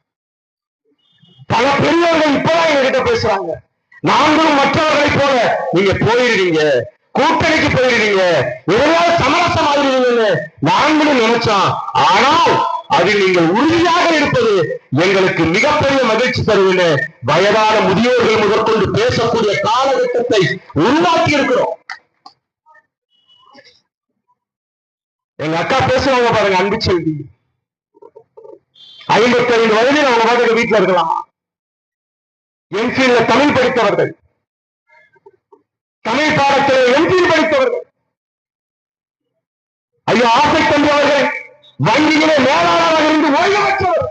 [SPEAKER 1] பல பெரியவர்கள் இப்பதான் எங்ககிட்ட பேசுறாங்க. நாங்களும் மற்றவர்களை போல நீங்க போயிடுறீங்க, கூட்டணிக்கு போயிடுறீங்க, எதையாவது சமரசம் ஆகிடுவீங்கன்னு நாங்களும் நினைச்சோம். ஆனால் அதில் நீங்கள் உறுதியாக இருப்பது எங்களுக்கு மிகப்பெரிய மகிழ்ச்சி தருவீங்க. வயதான முதியோர்கள் முதற்கொண்டு பேசக்கூடிய காலகட்டத்தை உருவாக்கி இருக்கிறோம். எங்க அக்கா பேசுவாங்க பாருங்க, அன்பு செல்வி 55 வயதில் அவங்க பாட்டுக்கு வீட்டுல இருக்கலாம். எம்பியில் தமிழ் படித்தவர்கள், தமிழ் பாடத்தில் எம்பியில் படித்தவர்கள், ஐயா ஆசை தந்தவர்கள் வங்கியிலே மேலாளராக இருந்து ஓய்வு பெற்றவர்.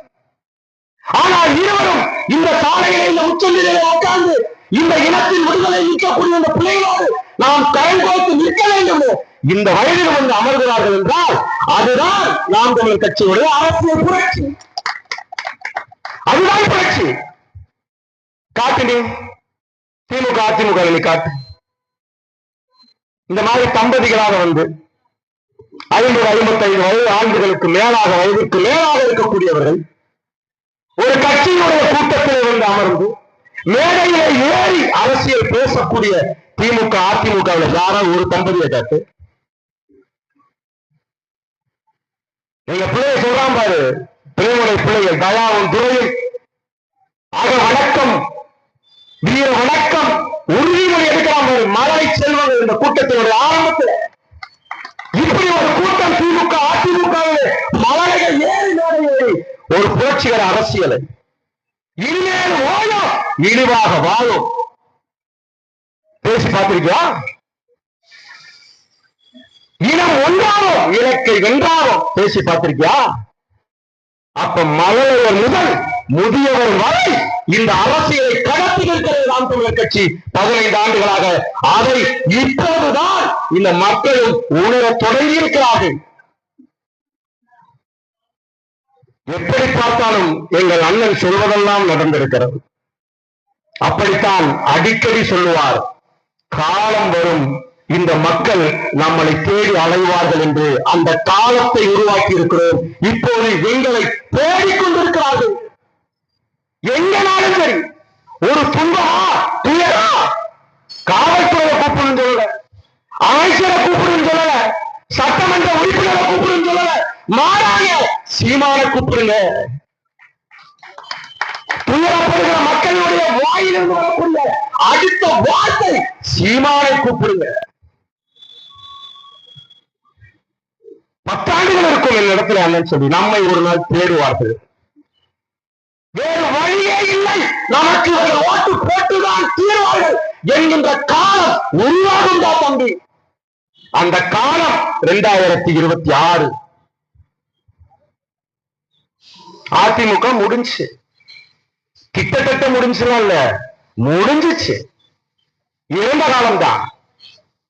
[SPEAKER 1] ஆனால் இருவரும் இந்த சாலையிலே இந்த உச்சநிலையிலே உட்கார்ந்து இந்த இனத்தின் விடுதலை நிற்கக்கூடிய இந்த பிள்ளைகளோடு நாம் கரங்கோத்து நிற்க வேண்டும் இந்த வயதில் வந்து அமர்கிறார்கள் என்றால் அதுதான் நாம் தமிழர் கட்சியுடைய அரசியல் புரட்சி. அதுதான் புரட்சி. காட்டு திமுக அதிமுக காட்டு. இந்த மாதிரி தம்பதிகளாக வந்து 50-55 வயது ஆண்டுகளுக்கு மேலாக, வயதுக்கு மேலாக இருக்கக்கூடியவர்கள் ஒரு கட்சியினுடைய கூட்டத்தில் வந்து அமர்ந்து மேடையில ஏறி அரசியல் பேசக்கூடிய திமுக அதிமுக யாராவது ஒரு தம்பதியை காட்டு. எங்க பிள்ளைய சொல்றான் பாரு, பிரேமனை பிள்ளைகள் தயாவும் துறையும் ஆக வணக்கம், வீர வணக்கம், உறுதிமொழி எடுக்கலாம். மலை செல்வங்கள் இந்த கூட்டத்தினுடைய ஆரம்பத்தில் இப்படி ஒரு கூட்டம் திமுக அதிமுக மலைகள் ஏறி ஏறி ஒரு புரட்சிகர அரசியலை இனிமேல் ஓயும் இழிவாக வாழும் பேசி பார்த்திருக்கியா? இனம் ஒன்றாலும் இலக்கை வென்றாலும் பேசி பார்த்திருக்கியா? அப்ப மலையவர் முதல் முதியவர் வரை இந்த அரசியலை கடத்தி நிற்கிறது நாம் தமிழர் கட்சி 15 ஆண்டுகளாக. அதை இப்போதுதான் இந்த மக்களும் உணர தொடங்கி இருக்கிறார்கள். எப்படி பார்த்தாலும் எங்கள் அண்ணன் சொல்வதெல்லாம் நடந்திருக்கிறது. அப்படித்தான் அடிக்கடி சொல்லுவார், காலம் வரும் இந்த மக்கள் நம்மளை தேடி அலைவார்கள் என்று. அந்த காலத்தை உருவாக்கி இருக்கிறோம். இப்போது எங்களை தேடிக்கொண்டிருக்கிறார்கள். எங்கனாலும் சரி, ஒரு துன்பமா துயரா மாறாக சீமான கூப்பிடுங்க. துயரப்படுகிற மக்களுடைய வாயிலிருந்து வரக்கூடிய அடுத்த வார்த்தை சீமானை கூப்பிடுங்க. 10 ஆண்டுகள் இருக்கும் என் இடத்துல அண்ணன் சொல்லி நம்மை ஒரு நாள் தேடுவார்கள். வேறு வழியே இல்லை, நமக்கு ஓட்டு போட்டுதான் தீர்வார்கள் என்கின்ற காலம் உருவாகும் தான் தம்பி. அந்த காலம் 2026. அதிமுக முடிஞ்சு, கிட்டத்தட்ட முடிஞ்சுலாம் இல்ல, முடிஞ்சிச்சு. இறந்த காலம் தான்,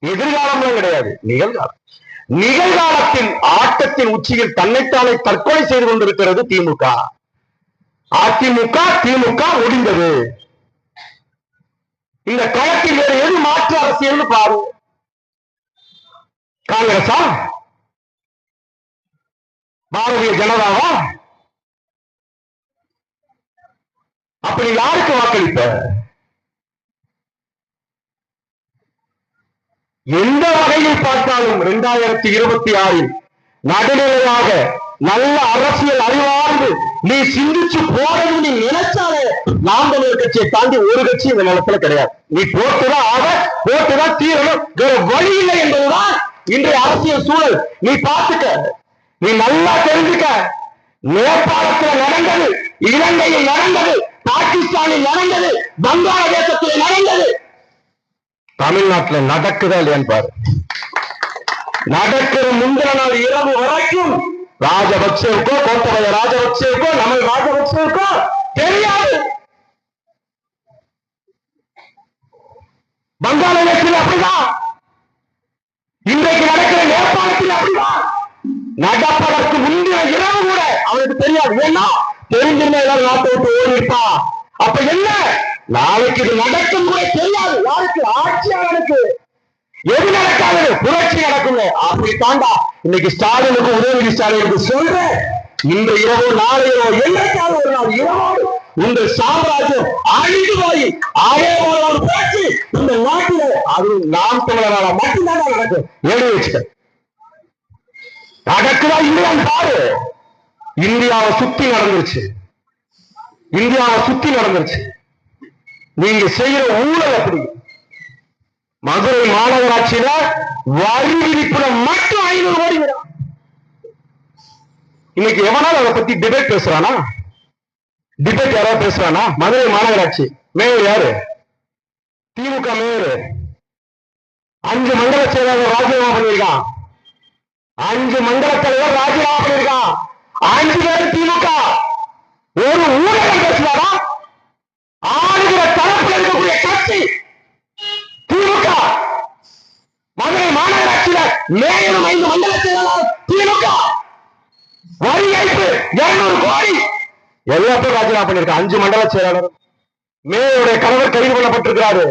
[SPEAKER 1] எதிர்காலம்லாம் கிடையாது, நிகழ்காலம். நிகழ்காலத்தில் ஆட்டத்தின் உச்சியில் தன்னைத்தானே தற்கொலை செய்து கொண்டிருக்கிறது திமுக. அதிமுக திமுக முடிந்தது. இந்த களத்தில் வேறு எது மாற்று அரசியல் பாரு. காங்கிரஸா, பாரதிய ஜனதாவா? அப்படி யாருக்கு வாக்களிப்ப? எந்த வகையில் பார்த்தாலும் 2026 நடுநிலையாக நல்ல அரசியல் அறிவார்ந்து நீ சிந்திச்சு போறது நீ நினைச்சாலே நாம் தமிழர் கட்சியை தாண்டி ஒரு கட்சி இந்த நிலத்துல கிடையாது. நீ போட்டுதான் ஆக, போட்டுதான் தீரணும், வேற வழி இல்லை என்பதுதான் இன்றைய அரசியல் சூழல். நீ பார்த்துக்க, நீ நல்லா தெரிஞ்சுக்க. நேபாளத்தில் நடந்தது, இலங்கையில் நடந்தது, பாகிஸ்தானில் நடந்தது, வங்காளதேசத்தில் நடந்தது, தமிழ்நாட்டில் நடக்குதா இல்லையான்னு பாரு. நடக்கிற முந்தின நாள் இரவு வரைக்கும் ராஜபக்சேவுக்கோ, கோத்தபய ராஜபக்சேவுக்கோ, நம்ம ராஜபக்சேவுக்கோ தெரியாது. வங்காளதேசத்தில் அப்படிதான், இன்றைக்கு நடக்கிற நேபாளத்தில் அப்படிதான். நடப்பதற்கு முந்தின இரவு கூட அவனுக்கு தெரியாது. ஏன்னா தெரிஞ்சிருந்தா எல்லாரும் நாட்டை விட்டு ஓடி இருப்பா. அப்ப என்ன, நாளைக்கு இது நடக்கும் கூட தெரியாது. யாருக்கு? ஆட்சியாளருக்கு. எது நடக்காது? புரட்சி நடக்குங்க. அப்படி தாண்டா இன்னைக்கு ஸ்டாலினுக்கு, உதயநிதி ஸ்டாலினுக்கு சொல்றேன், இந்த இரவு நாளை இரவு என்னைக்காவது ஒரு நாள் இரவோடு உங்கள் சாம்ராஜ்யம் அழிந்து போய் அதே போல ஒரு புரட்சி இந்த நாட்டில அது நாம் தமிழரால மட்டும்தான் நடக்கும். எழுதி வச்சுக்க. நடக்குதா இல்லையான்னு பாரு. இந்தியாவை சுத்தி நடந்துருச்சு, இந்தியாவை சுத்தி நடந்துருச்சு. நீங்க செய்யற ஊழல் அப்படி. மதுரை மாநகராட்சியில வரி விதிப்புல மட்டும் 500 கோடி. இன்னைக்கு எவனாலும் அதை பத்தி டிபேட் பேசுறானா? டிபேட் யாராவது பேசுறானா? மதுரை மாநகராட்சி மேயர் யாரு? திமுக மேயர். 5 மண்டல செயலாளர் ராஜினாமா பண்ணிருக்கான். 5 மண்டல தலைவர் ராஜினாமா பண்ணிருக்கான். 5 பேர் திமுக. ஒரு ஊழல் பேசுறாரா? ஆளுகிற தரப்பில் இருக்கக்கூடிய கட்சி திமுக. மதுரை மாநகராட்சியில மேயரும் 5 மண்டல செயலாளர் திமுக. வரி ஏய்ப்பு 200 கோடி. எல்லா பேரும் ராஜினாமா பண்ணிருக்காங்க. 5 மண்டல செயலாளர். மேயருடைய கணவர் கைது பண்ணப்பட்டிருக்கிறாரு.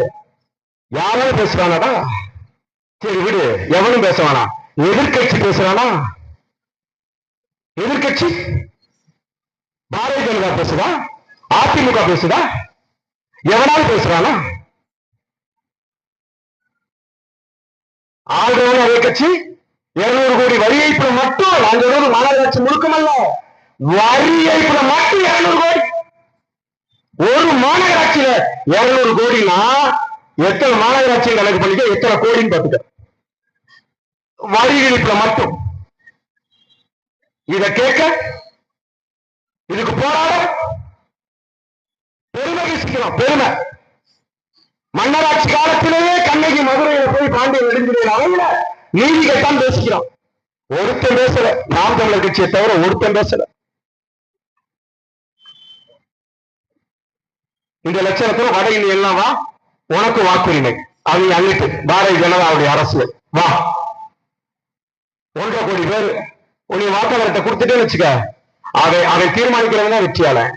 [SPEAKER 1] யாராவது பேசுறானடா? சரி விடு, எவனும் பேச வேணாம். எதிர்கட்சி பேசுறானா? எதிர்கட்சி பாரதிய ஜனதா பேசுதா? அதிமுக பேசுதா? எவனாவது பேசுறானா? ஆளுநர் அதே கட்சி 200 கோடி வரி ஏய்ப்பு மட்டும். நாங்கள் மாநகராட்சி முழுக்கமல்ல, வரி ஏய்ப்பு மட்டும் 200 கோடி. ஒரு மாநகராட்சியில 200 கோடினா எத்தனை மாநகராட்சி கணக்கு பண்ணிக்க, எத்தனை கோடின்னு பார்த்துக்க. வரி விதிப்புல மட்டும். இத கேட்க, இதுக்கு போராட பெருமை பேசிக்கலாம். பெருமை. மன்னராட்சி காலத்திலேயே கண்ணகி மதுரையில போய் பாண்டியன் நெடுஞ்சிலையில் அவங்க நீதி கட்டான் பேசிக்கிறோம். ஒருத்தன் பேசல. நாம் தமிழர் கட்சியை தவிர ஒருத்தன் பேசல. இந்த லட்சணத்துல வட இந்திய எல்லாம் வா, உனக்கு வாக்குரிமை. அதை அள்ளிட்டு பாரதிய ஜனதாவுடைய அரசியல் வா. 1.5 கோடி பேர் உன்னை வாக்காளர்கிட்ட கொடுத்துட்டே வச்சுக்க. அவன் தீர்மானிக்கிறவன் தான் வெற்றியாளன்.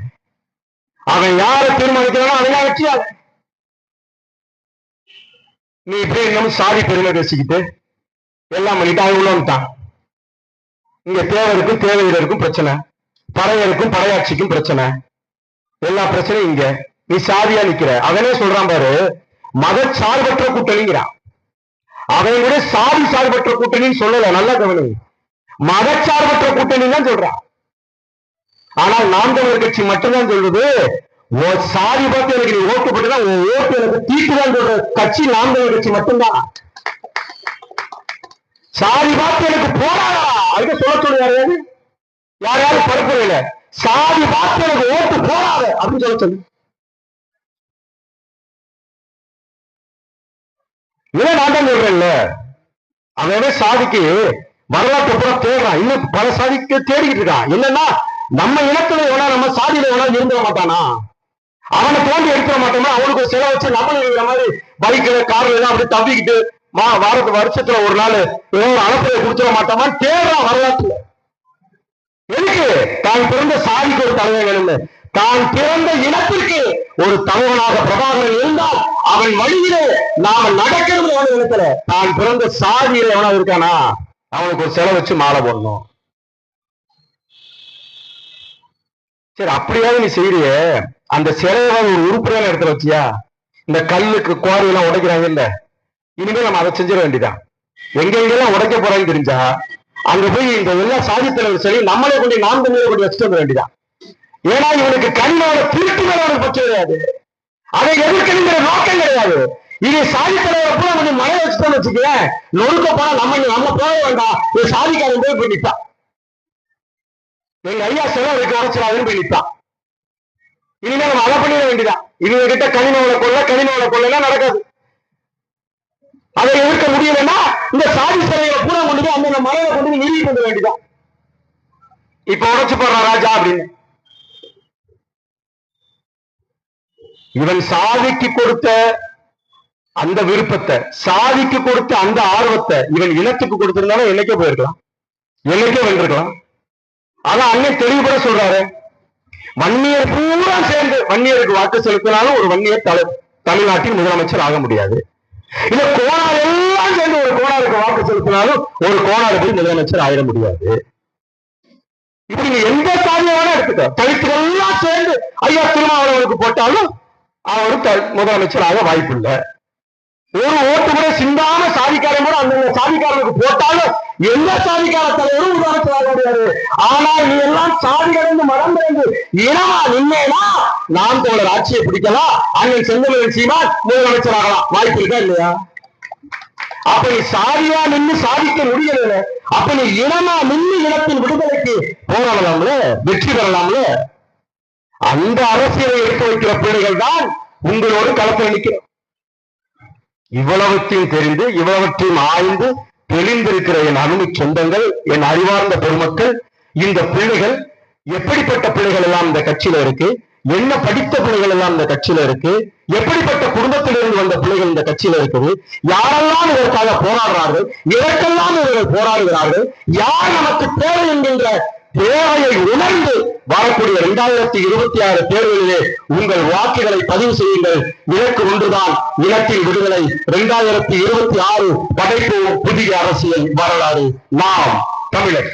[SPEAKER 1] அவன் யாரை தீர்மானிக்கிறானோ அவன் வெற்றியாளன். நீ இப்படி இன்னும் சாதி பெருமை பேசிக்கிட்டு எல்லாம் பண்ணிட்டு அவன் உள்ள வந்துட்டான். இங்க தேவருக்கும் தேவையருக்கும் பிரச்சனை, பறையருக்கும் படையாட்சிக்கும் பிரச்சனை, எல்லா பிரச்சனையும் இங்க. நீ சாதியா நிக்கிற. அவனே சொல்றான் பாரு, மத சார்பற்ற கூட்டணிங்கிறான். அவன் கூட சாதி சார்பற்ற கூட்டணின்னு சொல்லல. நல்லா கவனி. மதச்சார்பற்ற கூட்டணி தான் சொல்றான். ஆனால் நாம் தமிழர் கட்சி மட்டும்தான் சொல்றது சாதி பார்த்து எனக்கு நீ ஓட்டு போட்டுதான் ஓட்டு எனக்கு தீட்டுதான் சொல்ற கட்சி நாம் தமிழர் கட்சி மட்டும்தான். சாதி பார்த்து எனக்கு போராடா அதுக்கு சொல்ல சொல்லுவாரு யாரையாவது பரப்புரையில சாதி பார்த்து எனக்கு ஓட்டு போராட அப்படின்னு சொல்ல சொல்லு. இதான் நான் தான் சொல்றேன்ல, அவன் சாதிக்கு வரலாற்று பூரா தேடுறான். இன்னும் பல சாதிக்கு தேடிக்கிட்டு இருக்கான். என்னன்னா நம்ம இனத்துல எவனா நம்ம சாதியில எவனா இருந்துட மாட்டானா, அவனை தோண்டி எடுத்துட மாட்டோமா, அவனுக்கு ஒரு செலவு வச்சு நம்ம இருக்கிற மாதிரி பைக்ல கார்ல எல்லாம் அப்படி தவிக்கிட்டு வருஷத்துல ஒரு நாள் ஏதோ ஒரு அனுப்பையை கொடுத்துட மாட்டோமா தேடுறான் வரலாற்றுல. எதுக்கு? தான் பிறந்த சாதிக்கு ஒரு தலைவன் வேணும்னு, தான் பிறந்த இனத்திற்கு ஒரு தலைவனாக பிரபாகரன் இருந்தால் அவன் வழியிலே நாம நடக்கிறது எவன இனத்துல தான் பிறந்த சாதியில எவனா இருக்கானா அவனுக்கு ஒரு செலவு வச்சு மாலை போடணும். சரி, அப்படியாவது நீ செய்யறிய அந்த சிலையை ஒரு உருப்படியான இடத்துல வச்சியா? இந்த கல்லுக்கு குவாரி எல்லாம் உடைக்கிறாங்க இல்ல, இனிமேல் நம்ம அதை செஞ்சிட வேண்டியதான். எங்கெங்கெல்லாம் உடைக்க போறான்னு தெரிஞ்சா அங்க போய் இந்த எல்லா சாதி தலைவர் சரி நம்மளே கொண்டு நாம் தமிழை கொண்டு வச்சுட்டு வர வேண்டியதான். ஏன்னா இவனுக்கு கனிமோட திருட்டு மேல அவனுக்கு பச்சை கிடையாது, அதை எதிர்க்கிற நோக்கம் கிடையாது. இது சாதி தலைவரை கூட கொஞ்சம் மழை வச்சுட்டோம்னு வச்சுக்கிறேன், நொறுக்க போனா நம்ம போக வேண்டாம், இது சாதிக்காரன் போய் நிற்பான். எங்க ஐயா செலவு இருக்க உடச்சிடாதுன்னு போய் நிற்பான். இனிமே நம்ம அதை பண்ணிட வேண்டியதான். இவங்க கிட்ட கனிமோட கொள்ள நடக்காது. அதை எதிர்க்க முடியலன்னா இந்த சாதி சிலைகளை பூரா கொண்டு அந்த மலையை கொண்டு நிறுவி கொண்டு வேண்டியதான். இப்ப உடைச்சு போடுற ராஜா அப்படின்னு இவன் சாதிக்கு கொடுத்த அந்த விருப்பத்தை, சாதிக்கு கொடுத்த அந்த ஆர்வத்தை இவன் இனத்துக்கு கொடுத்திருந்தாலும் என்னைக்கே போயிருக்கலாம், என்னைக்கே வென்றிருக்கலாம். அதான் அண்ணன் தெளிவுபட சொல்றாரு, வன்னியர் பூரா சேர்ந்து வன்னியருக்கு வாக்கு செலுத்தினாலும் ஒரு வன்னியர் தமிழ்நாட்டின் முதலமைச்சர் ஆக முடியாது. இல்ல கோணார் எல்லாம் சேர்ந்து ஒரு கோணாருக்கு வாக்கு செலுத்தினாலும் ஒரு கோணாருக்கு முதலமைச்சர் ஆயிட முடியாது. இப்படி நீ எந்த சாதியை வேணா எடுத்துக்க, தலித்துகள் எல்லாம் சேர்ந்து ஐயா திருமாவளவனுக்கு போட்டாலும் அவர் முதலமைச்சர் ஆக வாய்ப்பு இல்லை. ஒரு ஓட்டு கூட சிந்தாம சாதிக்காரன் கூட அந்த சாதிக்காரனுக்கு போட்டாலும் எந்த சாதிக்கார தலைவரும் முதலமைச்சர் ஆக முடியாது. ஆனால் நீ எல்லாம் சாதி கடந்து மரம் பெயர்ந்து இனமா நின்னேனா நாம் தமிழர் ஆட்சியை பிடிக்கலாம், அண்ணன் செந்தமிழன் சீமான் முதலமைச்சர் ஆகலாம். வாய்ப்பு இருக்கா இல்லையா? அப்ப நீ சாதியா நின்று சாதிக்க முடியல, அப்ப நீ இனமா நின்று இனத்தின் விடுதலைக்கு போராடலாம்ல, வெற்றி பெறலாம்ல. அந்த அரசியலை எடுத்து வைக்கிற பிள்ளைகள் தான் உங்களோடு களத்தில் நிற்கிறோம். இவ்வளவற்றையும் தெரிந்து இவ்வளவற்றையும் ஆய்ந்து தெளிந்திருக்கிற என் அருமை சொந்தங்கள், என் அறிவார்ந்த பெருமக்கள், இந்த பிள்ளைகள் எப்படிப்பட்ட பிள்ளைகள் எல்லாம் இந்த கட்சியில இருக்கு, என்ன படித்த பிள்ளைகள் எல்லாம் இந்த கட்சியில இருக்கு, எப்படிப்பட்ட குடும்பத்திலிருந்து வந்த பிள்ளைகள் இந்த கட்சியில இருக்குது, யாரெல்லாம் இதற்காக போராடுறார்கள், இதற்கெல்லாம் இவர்கள் போராடுகிறார்கள், யார் நமக்கு தேவை என்கின்ற தேவையை உணர்ந்து வரக்கூடிய 2026 தேர்தலிலே உங்கள் வாக்குகளை பதிவு செய்யுங்கள். இலக்கு ஒன்றுதான், இனத்தின் விடுதலை. 2026 படைப்பு புதிய அரசியல் வரலாறு. நாம் தமிழர்.